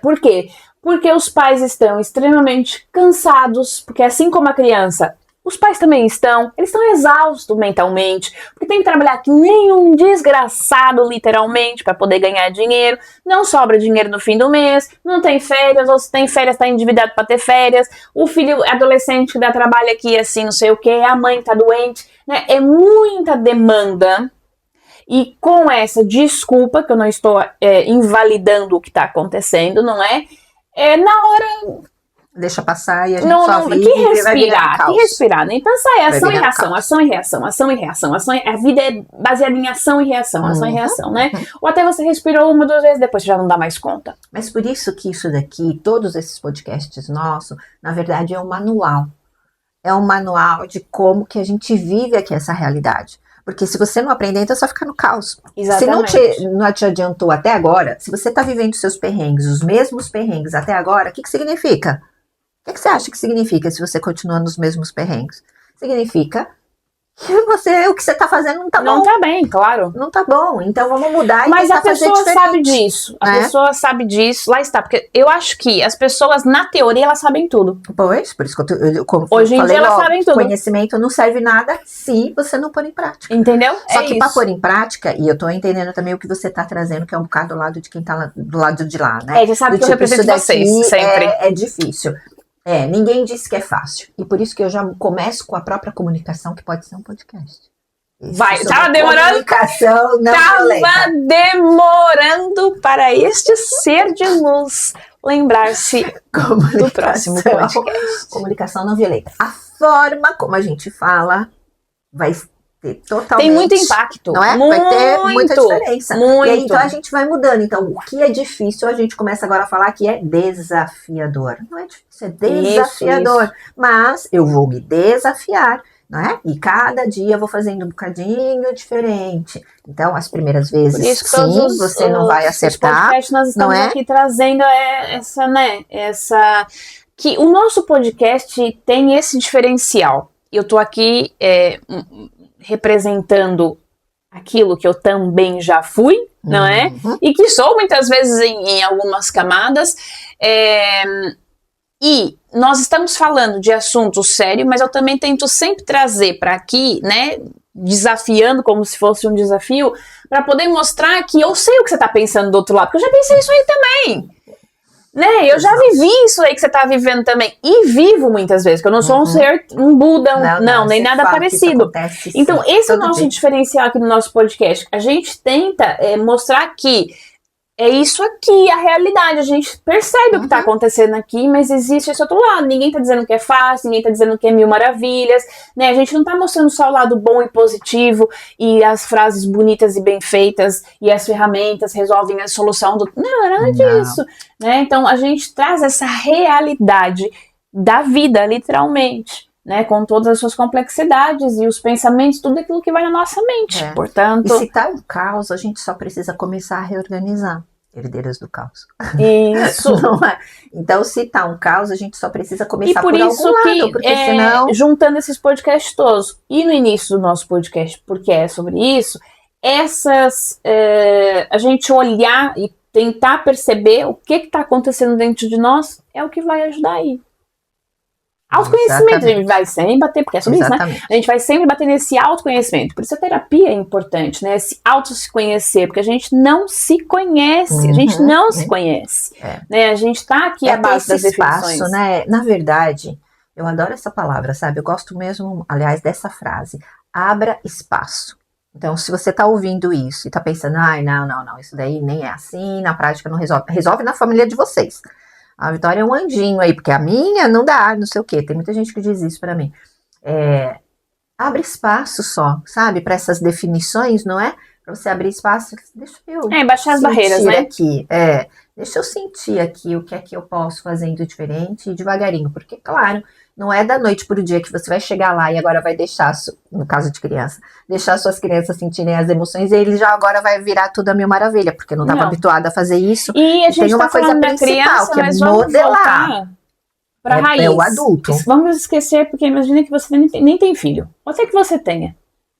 Por quê? Porque os pais estão extremamente cansados, porque assim como a criança, os pais também eles estão exaustos mentalmente, porque tem que trabalhar que nem um desgraçado, literalmente, para poder ganhar dinheiro, não sobra dinheiro no fim do mês, não tem férias, ou se tem férias, está endividado para ter férias, o filho adolescente que dá trabalho aqui, assim, não sei o que, a mãe está doente, né? É muita demanda. E com essa desculpa, que eu não estou invalidando o que está acontecendo, não é? Na hora... Deixa passar e a gente só vive que respirar, nem pensar, é ação e reação, ação e reação, ação e reação, a vida é baseada em ação e reação, ação e reação, né? Ou até você respirou uma, 2 vezes, depois já não dá mais conta. Mas por isso que isso daqui, todos esses podcasts nossos, na verdade é um manual. É um manual de como que a gente vive aqui essa realidade. Porque se você não aprender, então você vai ficar no caos. Exatamente. Se não te adiantou até agora, se você está vivendo seus perrengues, os mesmos perrengues até agora, o que significa? O que você acha que significa se você continua nos mesmos perrengues? Significa que o que você está fazendo não está bom. Não está bem, claro. Não está bom, então vamos mudar e mas tentar a pessoa fazer sabe disso. A pessoa sabe disso. Lá está, porque eu acho que as pessoas, na teoria, elas sabem tudo. Pois, por isso que hoje em dia elas sabem tudo. Conhecimento não serve nada se você não pôr em prática. Entendeu? Só que para pôr em prática, e eu tô entendendo também o que você tá trazendo, que é um bocado do lado de quem tá do lado de lá, né? Você sabe que eu represento vocês, sempre. É difícil. Ninguém disse que é fácil. E por isso que eu já começo com a própria comunicação, que pode ser um podcast. Tava demorando. Comunicação não violenta. Tava demorando para este ser de luz lembrar-se do próximo podcast. Comunicação não violenta. A forma como a gente fala vai ter totalmente... Tem muito impacto. Não é? Vai ter muita diferença. Muito. E aí, então a gente vai mudando. Então, o que é difícil, a gente começa agora a falar que é desafiador. Não é difícil, é desafiador. Isso. Mas eu vou me desafiar. Não é? E cada dia eu vou fazendo um bocadinho diferente. Então, as primeiras vezes, sim, você não vai acertar. Nós estamos aqui trazendo que o nosso podcast tem esse diferencial. Eu tô aqui representando aquilo que eu também já fui, não é? E que sou muitas vezes em algumas camadas. E nós estamos falando de assuntos sérios, mas eu também tento sempre trazer para aqui, né, desafiando como se fosse um desafio, para poder mostrar que eu sei o que você está pensando do outro lado, porque eu já pensei isso aí também, né? Eu já vivi isso aí que você está vivendo também, e vivo muitas vezes, porque eu não sou um Buda, não nem nada parecido. Então esse é o nosso diferencial aqui no nosso podcast. A gente tenta mostrar que é isso aqui, a realidade. A gente percebe o que está acontecendo aqui, mas existe esse outro lado. Ninguém está dizendo que é fácil, ninguém está dizendo que é mil maravilhas, né? A gente não está mostrando só o lado bom e positivo e as frases bonitas e bem feitas e as ferramentas resolvem a solução do... Não, nada disso, né? Então a gente traz essa realidade da vida, literalmente, né, com todas as suas complexidades e os pensamentos, tudo aquilo que vai na nossa mente. Portanto, e se tá um caos, a gente só precisa começar a reorganizar. Herdeiras do caos. Isso. Não é? Então, se tá um caos, a gente só precisa E começar por por isso algum que, lado, porque senão... juntando esses podcasts todos, e no início do nosso podcast, porque é sobre isso, a gente olhar e tentar perceber o que está acontecendo dentro de nós é o que vai ajudar aí. Autoconhecimento, a gente vai sempre bater, porque é sobre isso, né? Exatamente. A gente vai sempre bater nesse autoconhecimento. Por isso a terapia é importante, né? Esse se conhecer, porque a gente não se conhece, a gente não se conhece. Né? A gente tá aqui à base das definições. Espaço, né? Na verdade, eu adoro essa palavra, sabe? Eu gosto mesmo, aliás, dessa frase. Abra espaço. Então, se você tá ouvindo isso e tá pensando, ai, não, isso daí nem é assim, na prática não resolve. Resolve na família de vocês. A Vitória é um anjinho aí, porque a minha não dá, não sei o quê. Tem muita gente que diz isso pra mim. Abre espaço só, sabe? Pra essas definições, não é? Pra você abrir espaço, deixa eu baixar as barreiras, né? Aqui, deixa eu sentir aqui o que é que eu posso fazendo diferente e devagarinho. Porque, claro, não é da noite pro dia que você vai chegar lá e agora vai deixar, no caso de criança, deixar suas crianças sentirem as emoções e ele já agora vai virar tudo a mil maravilha, porque não estava habituado a fazer isso. E a gente tem uma coisa principal, que é modelar. Pra raiz. É o adulto. Vamos esquecer, porque imagina que você nem tem filho. Pode ser que você tenha.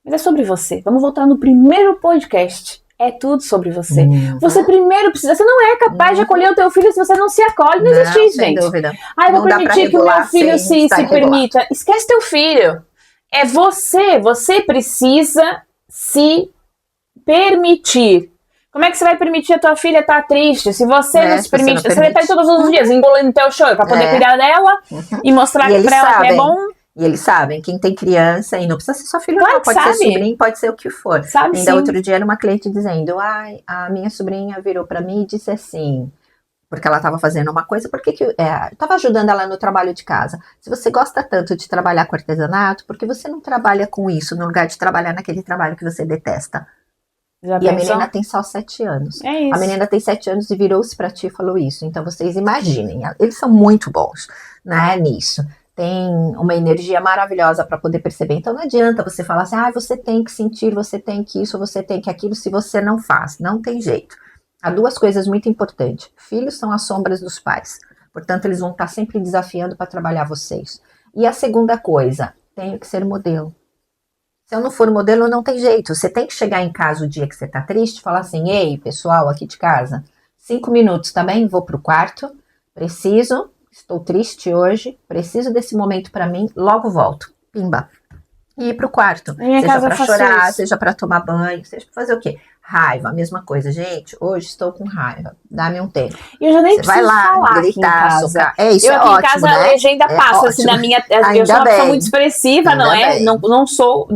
Mas é sobre você. Vamos voltar no primeiro podcast. É tudo sobre você. Você primeiro precisa... Você não é capaz de acolher o teu filho se você não se acolhe. Não existe isso, gente. Sem dúvida. Eu vou permitir que o meu filho se permita. Esquece teu filho. É você. Você precisa se permitir. Como é que você vai permitir a tua filha estar triste se você não se permite? Você vai estar todos os dias engolindo teu choro pra poder cuidar dela e mostrar pra ela que é bom. E eles sabem, quem tem criança, e não precisa ser só filho, claro não, pode ser sobrinho, pode ser o que for. Sabe, ainda outro dia era uma cliente dizendo, a minha sobrinha virou pra mim e disse assim, porque ela estava fazendo uma coisa, estava ajudando ela no trabalho de casa. Se você gosta tanto de trabalhar com artesanato, por que você não trabalha com isso, no lugar de trabalhar naquele trabalho que você detesta? Já e pensou? A menina tem só 7 anos. É isso. A menina tem 7 anos e virou-se pra ti e falou isso. Então vocês imaginem, eles são muito bons, né, nisso. Tem uma energia maravilhosa para poder perceber. Então não adianta você falar assim, você tem que sentir, você tem que isso, você tem que aquilo, se você não faz. Não tem jeito. Há 2 coisas muito importantes. Filhos são as sombras dos pais. Portanto, eles vão estar sempre desafiando para trabalhar vocês. E a segunda coisa, tenho que ser modelo. Se eu não for modelo, não tem jeito. Você tem que chegar em casa o dia que você tá triste e falar assim, ei, pessoal aqui de casa, 5 minutos, tá bem? Vou pro quarto, estou triste hoje, preciso desse momento pra mim, logo volto. Pimba. E ir pro quarto. Seja pra chorar, seja pra tomar banho, seja pra fazer o quê? Raiva, a mesma coisa. Gente, hoje estou com raiva. Dá-me um tempo. E eu já nem preciso falar gritar, socar. Isso eu é aqui ótimo, em casa né? a legenda passa, assim, na minha... Eu sou uma pessoa muito expressiva, não é? Não sou...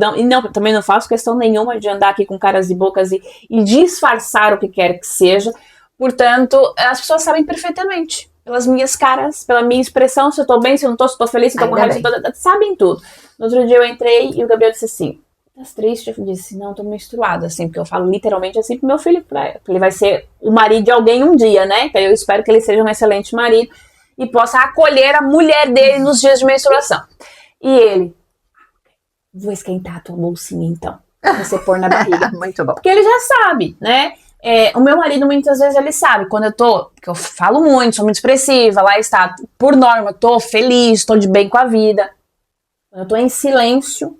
também não faço questão nenhuma de andar aqui com caras e bocas e disfarçar o que quer que seja. Portanto, as pessoas sabem perfeitamente. Pelas minhas caras, pela minha expressão, se eu tô bem, se eu não tô, se eu tô feliz, se eu tô com raiva, se eu tô... Sabem tudo. No outro dia eu entrei e o Gabriel disse assim, tá triste? Eu disse, não, tô menstruada, assim, porque eu falo literalmente assim pro meu filho, ele vai ser o marido de alguém um dia, né? Então eu espero que ele seja um excelente marido e possa acolher a mulher dele nos dias de menstruação. E ele, vou esquentar a tua bolsinha então, pra você pôr na barriga. Muito bom. Porque ele já sabe, né? O meu marido muitas vezes ele sabe, quando porque eu falo muito, sou muito expressiva, lá está, por norma, tô feliz, tô de bem com a vida. Quando eu tô em silêncio,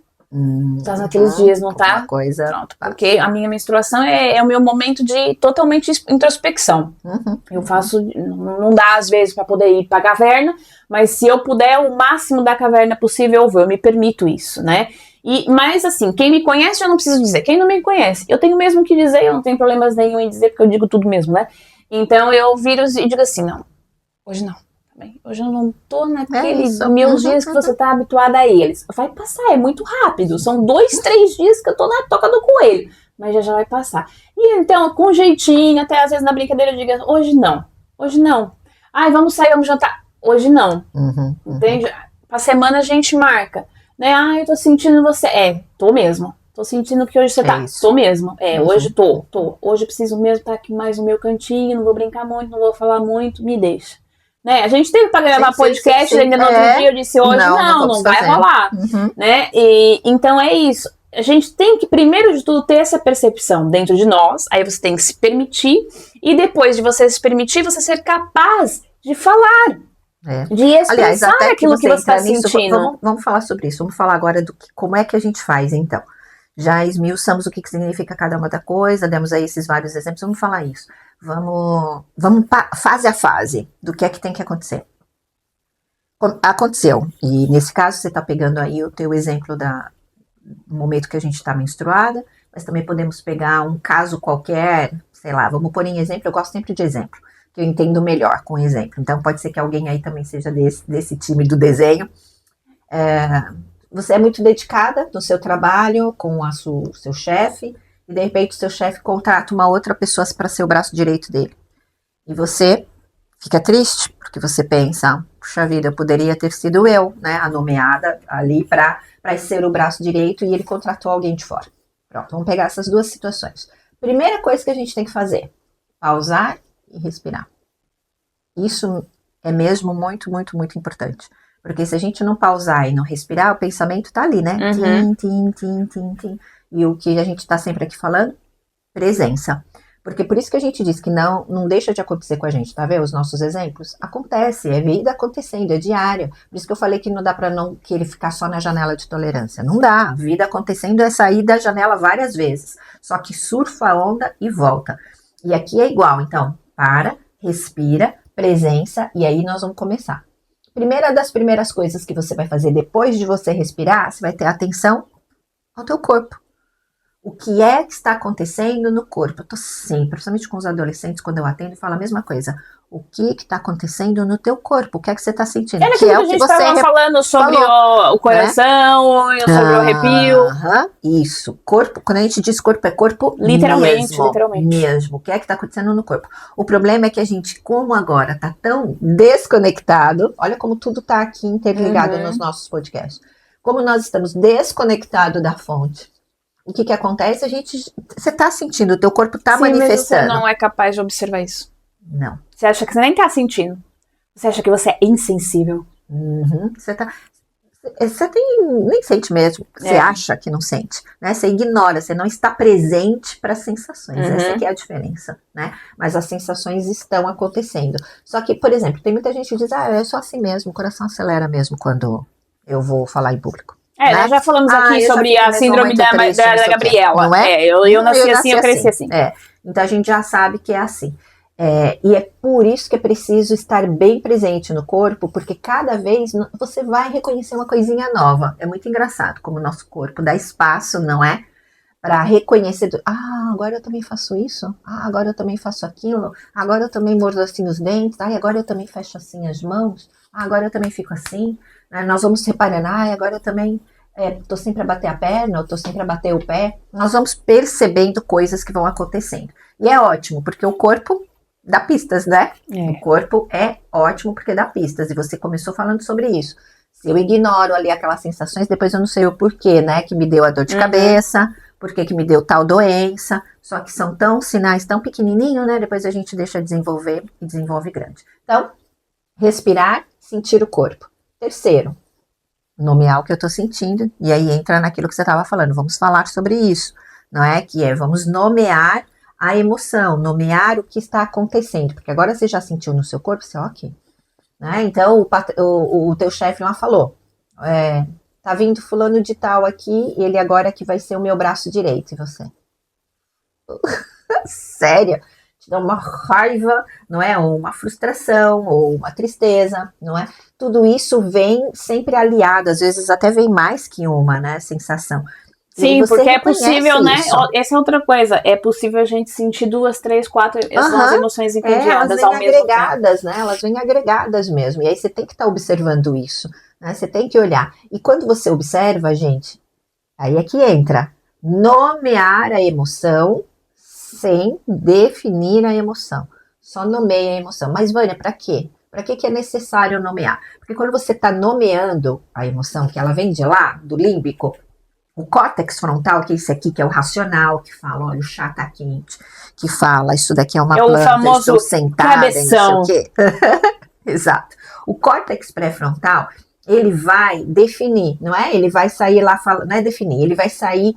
tá naqueles dias, não tá? Coisa. Pronto, porque a minha menstruação é o meu momento de totalmente introspecção. Eu faço, não dá às vezes pra poder ir pra caverna, mas se eu puder, o máximo da caverna possível eu vou, eu me permito isso, né? Mas assim, quem me conhece eu não preciso dizer, quem não me conhece, eu tenho mesmo que dizer, eu não tenho problemas nenhum em dizer, porque eu digo tudo mesmo, né? Então eu viro e digo assim, não, hoje não. Hoje eu não tô naqueles dias que você tá habituada a eles. Vai passar, é muito rápido. São 2, 3 dias que eu tô na toca do coelho. Mas já vai passar. E então, com jeitinho, até às vezes na brincadeira eu digo, hoje não. Hoje não. Ai, vamos sair, vamos jantar. Hoje não. Entende? Pra semana a gente marca. Né? Ai, eu tô sentindo você. Tô mesmo. Tô sentindo que hoje você tá. Isso. Tô mesmo. Hoje tô. Hoje eu preciso mesmo estar aqui mais no meu cantinho, não vou brincar muito, não vou falar muito, me deixa. Né? A gente teve pra gravar podcast, ainda no outro dia eu disse hoje, não vai rolar. Né? Então é isso. a gente tem que, primeiro de tudo, ter essa percepção dentro de nós, aí você tem que se permitir, e depois de você se permitir, você ser capaz de falar, de expressar Aliás, até aquilo que você está entrar nisso, sentindo. vamos falar sobre isso. Vamos falar agora como é que a gente faz, então. Já esmiuçamos o que significa cada uma da coisa, demos aí esses vários exemplos, vamos falar isso. Vamos fase a fase do que é que tem que acontecer. Aconteceu, e nesse caso você está pegando aí o teu exemplo do momento que a gente está menstruada, mas também podemos pegar um caso qualquer, sei lá, vamos pôr em exemplo, eu gosto sempre de exemplo, que eu entendo melhor com exemplo, então pode ser que alguém aí também seja desse time do desenho. Você é muito dedicada no seu trabalho com o seu chefe, e de repente o seu chefe contrata uma outra pessoa para ser o braço direito dele. E você fica triste, porque você pensa, puxa vida, eu poderia ter sido eu, né, a nomeada ali para ser o braço direito, e ele contratou alguém de fora. Pronto, vamos pegar essas duas situações. Primeira coisa que a gente tem que fazer, pausar e respirar. Isso é mesmo muito, muito, muito importante. Porque se a gente não pausar e não respirar, o pensamento tá ali, né? Uhum. Tim, tim, tim, tim, tim. E o que a gente tá sempre aqui falando? Presença. Porque por isso que a gente diz que não deixa de acontecer com a gente, tá vendo? Os nossos exemplos. Acontece, é vida acontecendo, é diário. Por isso que eu falei que não dá pra não querer ficar só na janela de tolerância. Não dá. Vida acontecendo é sair da janela várias vezes. Só que surfa a onda e volta. E aqui é igual. Então, para, respira, presença, e aí nós vamos começar. Primeira das primeiras coisas que você vai fazer depois de você respirar, você vai ter atenção ao teu corpo. O que é que está acontecendo no corpo? Eu tô sempre, principalmente com os adolescentes, quando eu atendo, falo a mesma coisa. O que está acontecendo no teu corpo? O que é que você está sentindo? Era aquilo que a gente estava falando sobre o coração, né? Sobre o arrepio. Isso. Corpo, quando a gente diz corpo, é corpo literalmente. Mesmo. O que é que está acontecendo no corpo? O problema é que a gente, como agora está tão desconectado, olha como tudo está aqui interligado nos nossos podcasts. Como nós estamos desconectados da fonte. O que acontece? Você está sentindo, o teu corpo está manifestando. Mas você não é capaz de observar isso. Não. Você acha que você nem tá sentindo. Você acha que você é insensível. Você nem sente mesmo. Você acha que não sente, né? Você ignora, você não está presente para as sensações. Essa que é a diferença, né? Mas as sensações estão acontecendo. Só que, por exemplo, tem muita gente que diz, eu sou assim mesmo, o coração acelera mesmo quando eu vou falar em público. Né? Nós já falamos aqui sobre a síndrome da Gabriela. Não é? Eu nasci assim, eu cresci assim. Então a gente já sabe que é assim. E é por isso que é preciso estar bem presente no corpo, porque cada vez você vai reconhecer uma coisinha nova. É muito engraçado como o nosso corpo dá espaço, não é? Para reconhecer, agora eu também faço isso, agora eu também faço aquilo, agora eu também mordo assim os dentes, agora eu também fecho assim as mãos, agora eu também fico assim. Nós vamos reparando, agora eu também tô sempre a bater a perna, eu tô sempre a bater o pé. Nós vamos percebendo coisas que vão acontecendo. E é ótimo, porque o corpo dá pistas, né? O corpo é ótimo porque dá pistas. E você começou falando sobre isso. Se eu ignoro ali aquelas sensações, depois eu não sei o porquê, né? Que me deu a dor de cabeça, porquê que me deu tal doença. Só que são sinais tão pequenininhos, né? Depois a gente deixa desenvolver e desenvolve grande. Então, respirar, sentir o corpo. Terceiro, nomear o que eu tô sentindo. E aí entra naquilo que você estava falando. Vamos falar sobre isso, não é? Vamos nomear a emoção, nomear o que está acontecendo, porque agora você já sentiu no seu corpo, ok, né? Então o teu chefe lá falou, tá vindo fulano de tal aqui, ele agora que vai ser o meu braço direito, e você? Sério? Te dá uma raiva, não é? Ou uma frustração, ou uma tristeza, não é? Tudo isso vem sempre aliado, às vezes até vem mais que uma, né, sensação. Sim, porque é possível, né? Essa é outra coisa. É possível a gente sentir 2, 3, 4 essas emoções encadeadas ao mesmo tempo. Elas vêm agregadas, né? Elas vêm agregadas mesmo. E aí você tem que estar observando isso, né? Você tem que olhar. E quando você observa, gente, aí é que entra nomear a emoção sem definir a emoção. Só nomeia a emoção. Mas, Vânia, para quê? Para que é necessário nomear? Porque quando você está nomeando a emoção, que ela vem de lá, do límbico, o córtex frontal, que é esse aqui, que é o racional, que fala, olha, o chá tá quente, que fala, isso daqui é uma planta, o famoso estou sentada, cabeção. não sei o quê. Exato. O córtex pré-frontal, ele vai definir, não é? Ele vai sair lá falando, não é definir, ele vai sair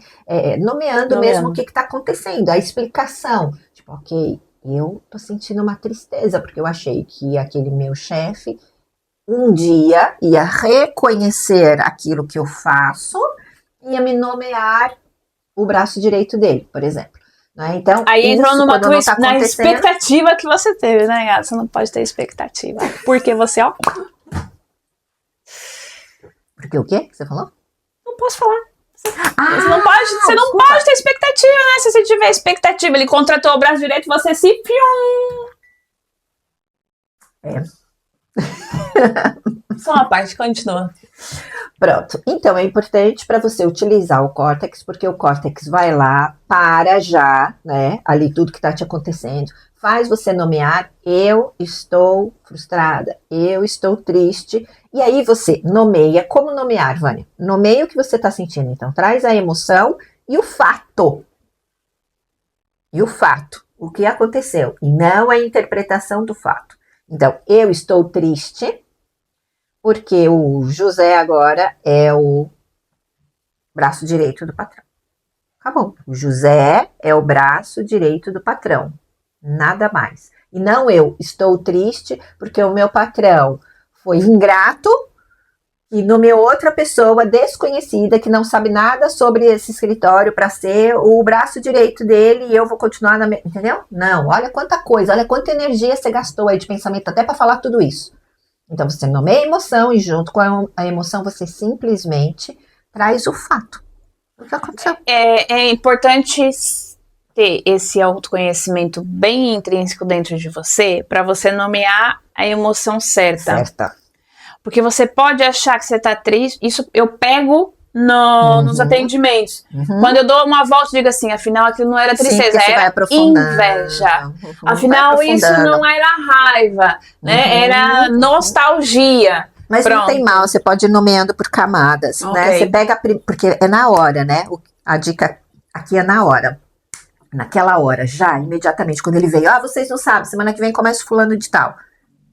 nomeando mesmo o que está acontecendo, a explicação. Tipo, ok, eu tô sentindo uma tristeza, porque eu achei que aquele meu chefe um dia ia reconhecer aquilo que eu faço, ia me nomear o braço direito dele, por exemplo. Né? Então, aí entrou numa tua, tá na expectativa que você teve, né, gata? Você não pode ter expectativa. Porque você, ó. Porque o quê que você falou? Não posso falar. Você não pode ter expectativa, né? Se você tiver expectativa, ele contratou o braço direito, você se Só uma parte, continua. Pronto. Então, é importante para você utilizar o córtex, porque o córtex vai lá, para já, né? Ali tudo que está te acontecendo, faz você nomear, eu estou frustrada, eu estou triste. E aí você nomeia. Como nomear, Vânia? Nomeia o que você está sentindo. Então, traz a emoção e o fato. E o fato. O que aconteceu. E não a interpretação do fato. Então, eu estou triste porque o José agora é o braço direito do patrão. Acabou. O José é o braço direito do patrão. Nada mais. E não eu estou triste porque o meu patrão foi ingrato e nomeou outra pessoa desconhecida que não sabe nada sobre esse escritório para ser o braço direito dele e eu vou continuar na... Entendeu? Não, olha quanta coisa, olha quanta energia você gastou aí de pensamento até para falar tudo isso. Então você nomeia a emoção e junto com a emoção você simplesmente traz o fato. O que aconteceu? É importante ter esse autoconhecimento bem intrínseco dentro de você para você nomear a emoção certa. Porque você pode achar que você tá triste. Isso eu pego nos atendimentos. Quando eu dou uma volta e digo assim, afinal aquilo não era tristeza, era inveja. Afinal isso não era raiva, né? Era nostalgia. Mas não tem mal, você pode ir nomeando por camadas, né? Você pega, porque é na hora, né? A dica aqui é na hora. Naquela hora, já, imediatamente, quando ele veio, vocês não sabem, semana que vem começa o fulano de tal.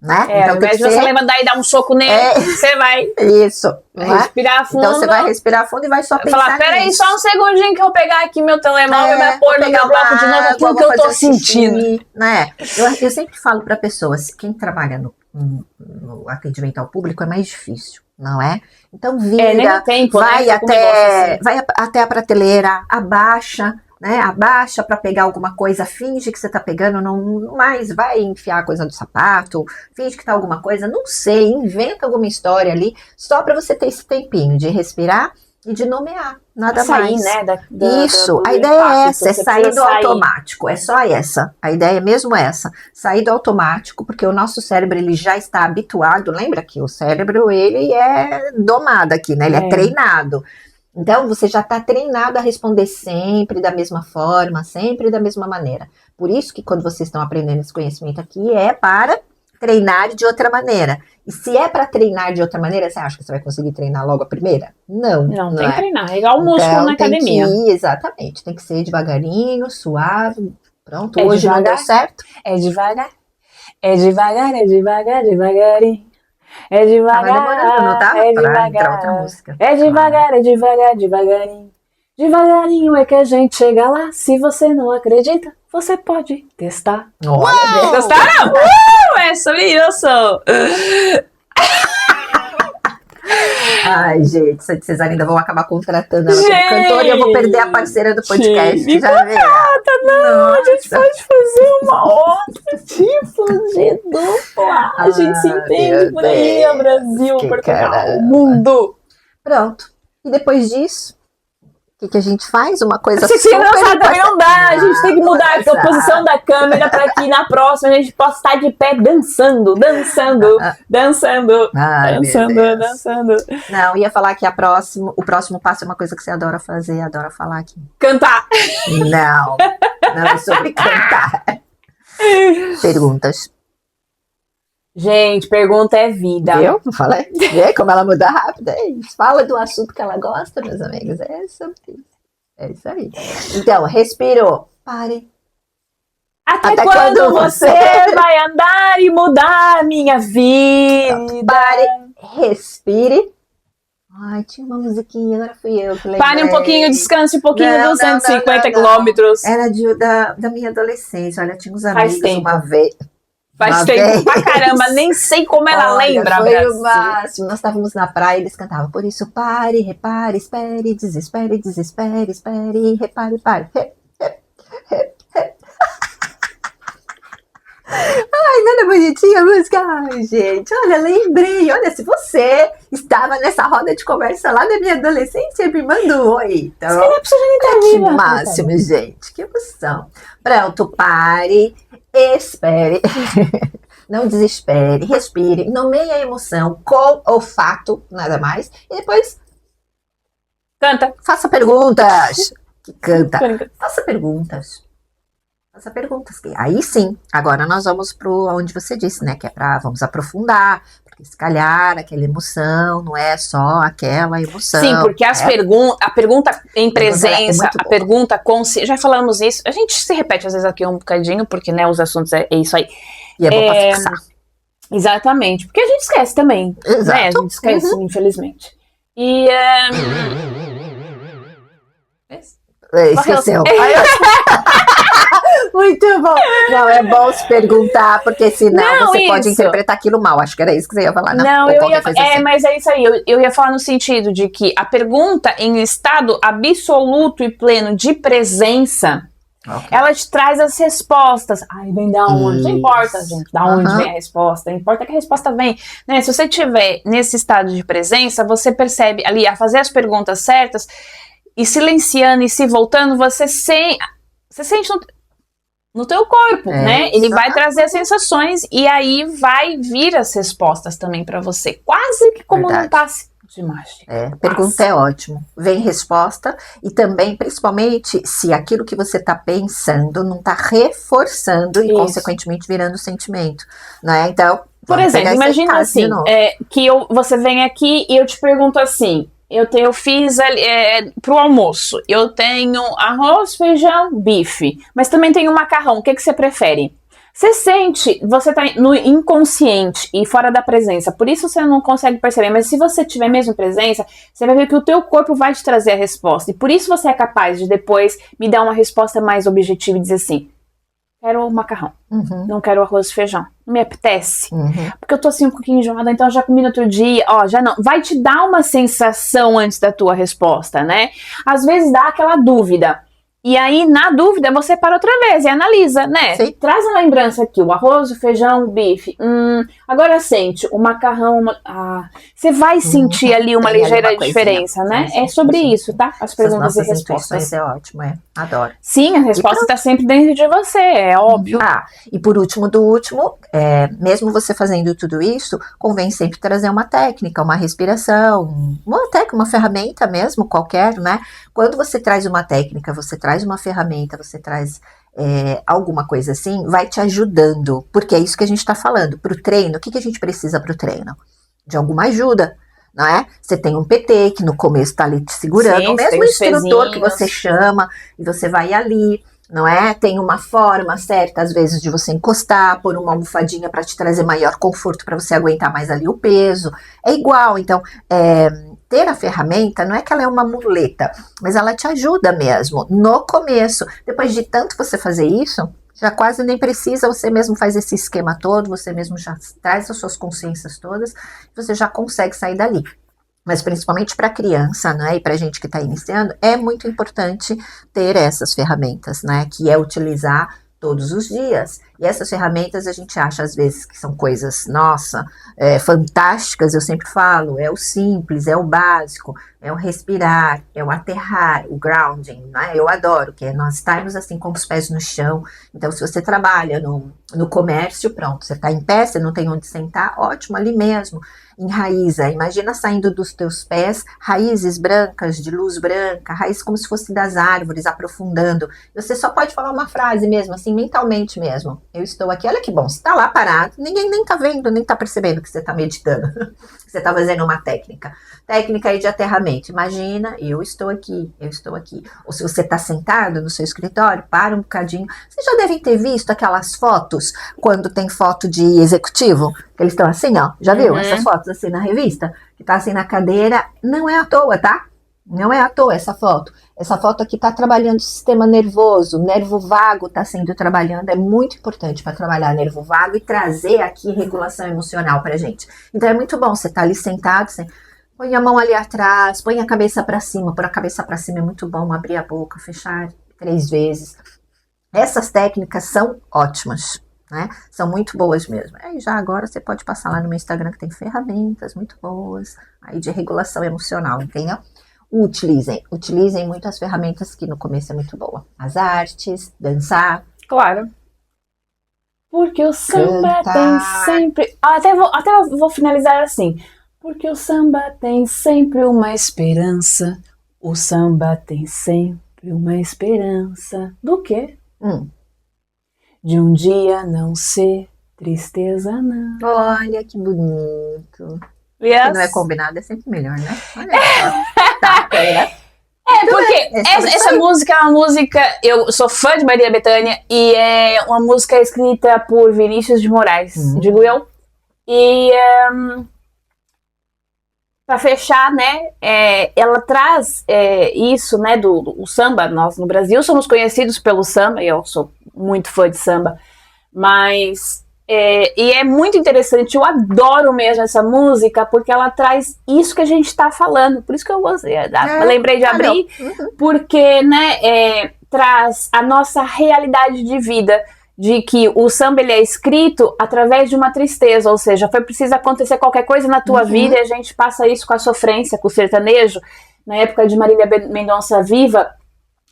Né? Então, ao invés de você levantar e dar um soco nele, você vai respirar fundo. Então você vai respirar fundo e vai só pensar falar, peraí, só um segundinho que eu vou pegar aqui meu telemóvel e vai pôr no meu bloco de novo aquilo que eu tô sentindo. Né? Eu sempre falo para pessoas, quem trabalha no atendimento ao público é mais difícil, não é? Então vira, tempo, vai, né? vai até a prateleira, abaixa, né? Abaixa para pegar alguma coisa, finge que você tá pegando, não mais vai enfiar a coisa no sapato, finge que tá alguma coisa, não sei, inventa alguma história ali, só para você ter esse tempinho de respirar e de nomear, nada mais. Né? Isso, a ideia é essa, é sair do automático, é só essa, a ideia é mesmo essa, sair do automático, porque o nosso cérebro, ele já está habituado, lembra que o cérebro, ele é domado aqui, né? Ele é treinado. Então, você já está treinado a responder sempre da mesma forma, sempre da mesma maneira. Por isso que quando vocês estão aprendendo esse conhecimento aqui, é para treinar de outra maneira. E se é para treinar de outra maneira, você acha que você vai conseguir treinar logo a primeira? Não tem que treinar. É igual o músculo na academia. Exatamente. Tem que ser devagarinho, suave. Pronto, hoje não deu certo. É devagar. É devagar, é devagar, devagarinho. É devagar, demorando, não tá? É devagar, outra música. É devagar, é devagar, devagarinho. Devagarinho é que a gente chega lá. Se você não acredita, você pode testar. Olha, gostaram? É sobre isso. Ai, gente, vocês ainda vão acabar contratando ela como cantora e eu vou perder a parceira do podcast. Gente, já vê. Não, a gente pode fazer uma outra tipo de dupla. A gente se entende por aí, o Brasil, Portugal, o mundo. Pronto. E depois disso, o que a gente faz? Uma coisa super... não dá, a gente tem que mudar a posição da câmera para que na próxima a gente possa estar de pé dançando. Não, ia falar que o próximo passo é uma coisa que você adora fazer, adora falar aqui. Cantar. Não é sobre cantar. Perguntas. Gente, pergunta é vida. Viu? Falei. Vê como ela muda rápido. É isso. Fala do assunto que ela gosta, meus amigos. É sobre isso. É isso aí. Então, respirou. Pare. Até quando você vai andar e mudar a minha vida? Pare. respire. Ai, tinha uma musiquinha, agora fui eu que lembrei. Pare um pouquinho, descanse um pouquinho Não, dos não, 150 não. quilômetros. Era da minha adolescência. Olha, tinha uns Faz amigos tempo. uma vez. Faz Uma tempo vez. pra caramba, nem sei como ela Olha, lembra, foi Brasil. o máximo. Nós estávamos na praia e eles cantavam. Por isso, pare, repare, espere, desespere, desespere, espere, repare, pare. Ai, não era bonitinha a música? Ai, gente, olha, lembrei. Olha, se você estava nessa roda de conversa lá na minha adolescência, me manda um oi. Então, Não precisa nem estar que viva. máximo, gente. Que emoção. Pronto, pare, espere. Não desespere, respire, nomeie a emoção com olfato, nada mais. E depois Canta. faça perguntas. Que canta. Faça perguntas. Faça perguntas. Aí sim, agora nós vamos para onde você disse, né? Que é vamos aprofundar. Porque se calhar aquela emoção não é só aquela emoção. Sim, porque a pergunta em presença, muito a boa. pergunta consciente, já falamos isso, a gente se repete às vezes aqui um bocadinho, porque né, os assuntos é isso aí. E é bom pra fixar. Exatamente, porque a gente esquece também, Exato. né? A gente esquece, infelizmente. E Esqueceu. Muito bom. Não, é bom se perguntar, porque senão Não, você pode isso. interpretar aquilo mal. Acho que era isso que você ia falar. Não, Ou eu qualquer ia, coisa assim. mas é isso aí, eu ia falar no sentido de que a pergunta em estado absoluto e pleno de presença, Ok. ela te traz as respostas. Ai, vem da onde? Não importa, gente, da onde vem a resposta. Importa que a resposta vem. Né? Se você estiver nesse estado de presença, você percebe ali, a fazer as perguntas certas e silenciando e se voltando, você sente no teu corpo, né? Ele vai trazer as sensações e aí vai vir as respostas também pra você. Quase que como Verdade. num passe de mágica. Pergunta é ótimo. Vem resposta e também, principalmente, se aquilo que você está pensando não está reforçando e, Isso. consequentemente, virando sentimento, né? Então, Por exemplo, imagina assim, que você vem aqui e eu te pergunto assim, eu fiz pro almoço, eu tenho arroz, feijão, bife, mas também tenho macarrão, o que você prefere? Você sente, você tá no inconsciente e fora da presença, por isso você não consegue perceber, mas se você tiver mesmo presença, você vai ver que o teu corpo vai te trazer a resposta, e por isso você é capaz de depois me dar uma resposta mais objetiva e dizer assim, quero macarrão, não quero arroz e feijão, não me apetece, porque eu tô assim um pouquinho enjoada, então eu já comi no outro dia, já não, vai te dar uma sensação antes da tua resposta, né? Às vezes dá aquela dúvida, e aí na dúvida você para outra vez e analisa, né? Sim. Traz a lembrança aqui, o arroz, o feijão, o bife, agora sente, o macarrão, você vai sentir ali uma Tem ali ligeira uma coisinha. diferença, né? Sim, É sobre sim. isso, tá? As Essas perguntas e nossas respostas. intuições é ótimo, adoro. Sim, a resposta está sempre dentro de você, é óbvio. E por último do último, mesmo você fazendo tudo isso, convém sempre trazer uma técnica, uma respiração, uma ferramenta mesmo, qualquer, né? Quando você traz uma técnica, você traz uma ferramenta, você traz alguma coisa assim, vai te ajudando, porque é isso que a gente está falando. Para o treino, o que a gente precisa para o treino? De alguma ajuda. Não é? Você tem um PT que no começo está ali te segurando, Sim, o mesmo tem os instrutor que pezinhos. você chama e você vai ali, não é? Tem uma forma certa, às vezes, de você encostar, pôr uma almofadinha para te trazer maior conforto, para você aguentar mais ali o peso. É igual, então, ter a ferramenta não é que ela é uma muleta, mas ela te ajuda mesmo no começo. Depois de tanto você fazer isso, já quase nem precisa, você mesmo faz esse esquema todo, você mesmo já traz as suas consciências todas, você já consegue sair dali. Mas principalmente para criança, né, e para gente que está iniciando, é muito importante ter essas ferramentas, né, que é utilizar todos os dias. E essas ferramentas a gente acha às vezes que são coisas, nossa, fantásticas, eu sempre falo, é o simples, é o básico, é o respirar, é o aterrar, o grounding, né? Eu adoro, que é nós estarmos assim com os pés no chão. Então, se você trabalha no comércio, pronto, você está em pé, você não tem onde sentar, ótimo, ali mesmo, enraiza. Imagina saindo dos teus pés, raízes brancas, de luz branca, raízes como se fosse das árvores, aprofundando. Você só pode falar uma frase mesmo, assim, mentalmente mesmo. eu estou aqui. Olha que bom, você tá lá parado, ninguém nem tá vendo, nem tá percebendo que você tá meditando, que você tá fazendo uma técnica. Técnica aí de aterramento. Imagina, eu estou aqui, eu estou aqui. Ou se você tá sentado no seu escritório, para um bocadinho. Vocês já devem ter visto aquelas fotos, quando tem foto de executivo, que eles estão assim, ó. Já viu essas fotos assim na revista? Que tá assim na cadeira, não é à toa, tá? Não é à toa essa foto. Essa foto aqui está trabalhando o sistema nervoso, nervo vago está sendo trabalhando, é muito importante para trabalhar nervo vago e trazer aqui regulação emocional para gente. Então é muito bom você estar ali sentado, você põe a mão ali atrás, põe a cabeça para cima, pôr a cabeça para cima é muito bom, abrir a boca, fechar 3 vezes. Essas técnicas são ótimas, né? São muito boas mesmo. Aí já agora você pode passar lá no meu Instagram que tem ferramentas muito boas aí de regulação emocional, entendeu? Utilizem muito as ferramentas que no começo é muito boa. As artes, dançar. Claro. Porque o samba Cantar. tem sempre... Até vou finalizar assim. Porque o samba tem sempre uma esperança. O samba tem sempre uma esperança. Do quê? De um dia não ser tristeza, não. Olha que bonito. Yes. Se não é combinado, é sempre melhor, né? Olha só. Tá, né? Porque essa música é uma música... Eu sou fã de Maria Bethânia e é uma música escrita por Vinícius de Moraes, digo eu. E para fechar, né, ela traz isso, né, do samba. Nós no Brasil somos conhecidos pelo samba, e eu sou muito fã de samba, mas... e é muito interessante, eu adoro mesmo essa música, porque ela traz isso que a gente tá falando, por isso que eu gostei, lembrei de abrir, porque, né, traz a nossa realidade de vida, de que o samba ele é escrito através de uma tristeza, ou seja, foi preciso acontecer qualquer coisa na tua vida, e a gente passa isso com a sofrência, com o sertanejo, na época de Marília Mendonça viva,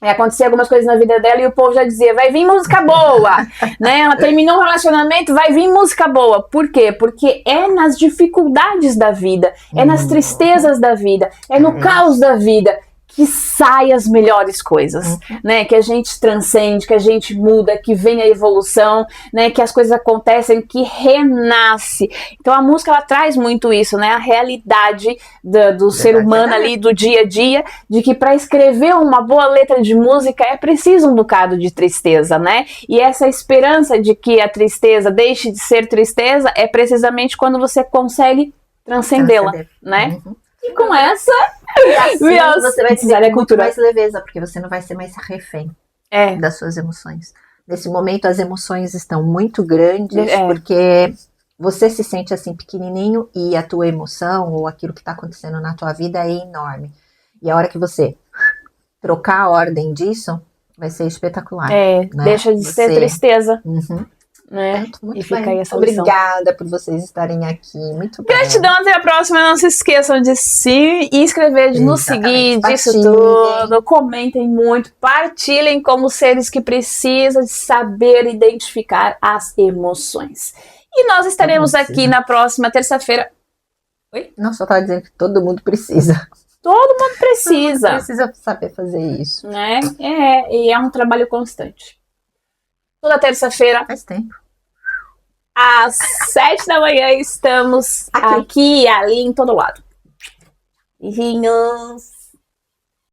acontecia algumas coisas na vida dela e o povo já dizia, vai vir música boa, né? Ela terminou um relacionamento, vai vir música boa. Por quê? Porque é nas dificuldades da vida, é nas tristezas da vida, é no caos da vida que saem as melhores coisas, né? Que a gente transcende, que a gente muda, que vem a evolução, né? Que as coisas acontecem, que renasce. Então a música ela traz muito isso, né? A realidade do ser humano ali, do dia a dia, de que para escrever uma boa letra de música é preciso um bocado de tristeza, né? E essa esperança de que a tristeza deixe de ser tristeza é precisamente quando você consegue transcendê-la, né? E com essa... E assim você vai ter muito mais leveza, porque você não vai ser mais refém das suas emoções. Nesse momento as emoções estão muito grandes, porque você se sente assim pequenininho e a tua emoção ou aquilo que está acontecendo na tua vida é enorme. E a hora que você trocar a ordem disso, vai ser espetacular. Né? Deixa de ser tristeza. Né? Muito e fica bem. Aí essa Obrigada lição. por vocês estarem aqui. Muito bem. Gratidão, até a próxima. Não se esqueçam de se inscrever, de nos seguir, disso tudo. Comentem muito, partilhem como seres que precisam de saber identificar as emoções. E nós estaremos aqui na próxima terça-feira. Oi? Não, só estava dizendo que todo mundo precisa. Todo mundo precisa. Precisa saber fazer isso. Né? E é um trabalho constante. Toda terça-feira. Faz tempo. Às 7 da manhã estamos aqui e ali, em todo lado. Beijinhos.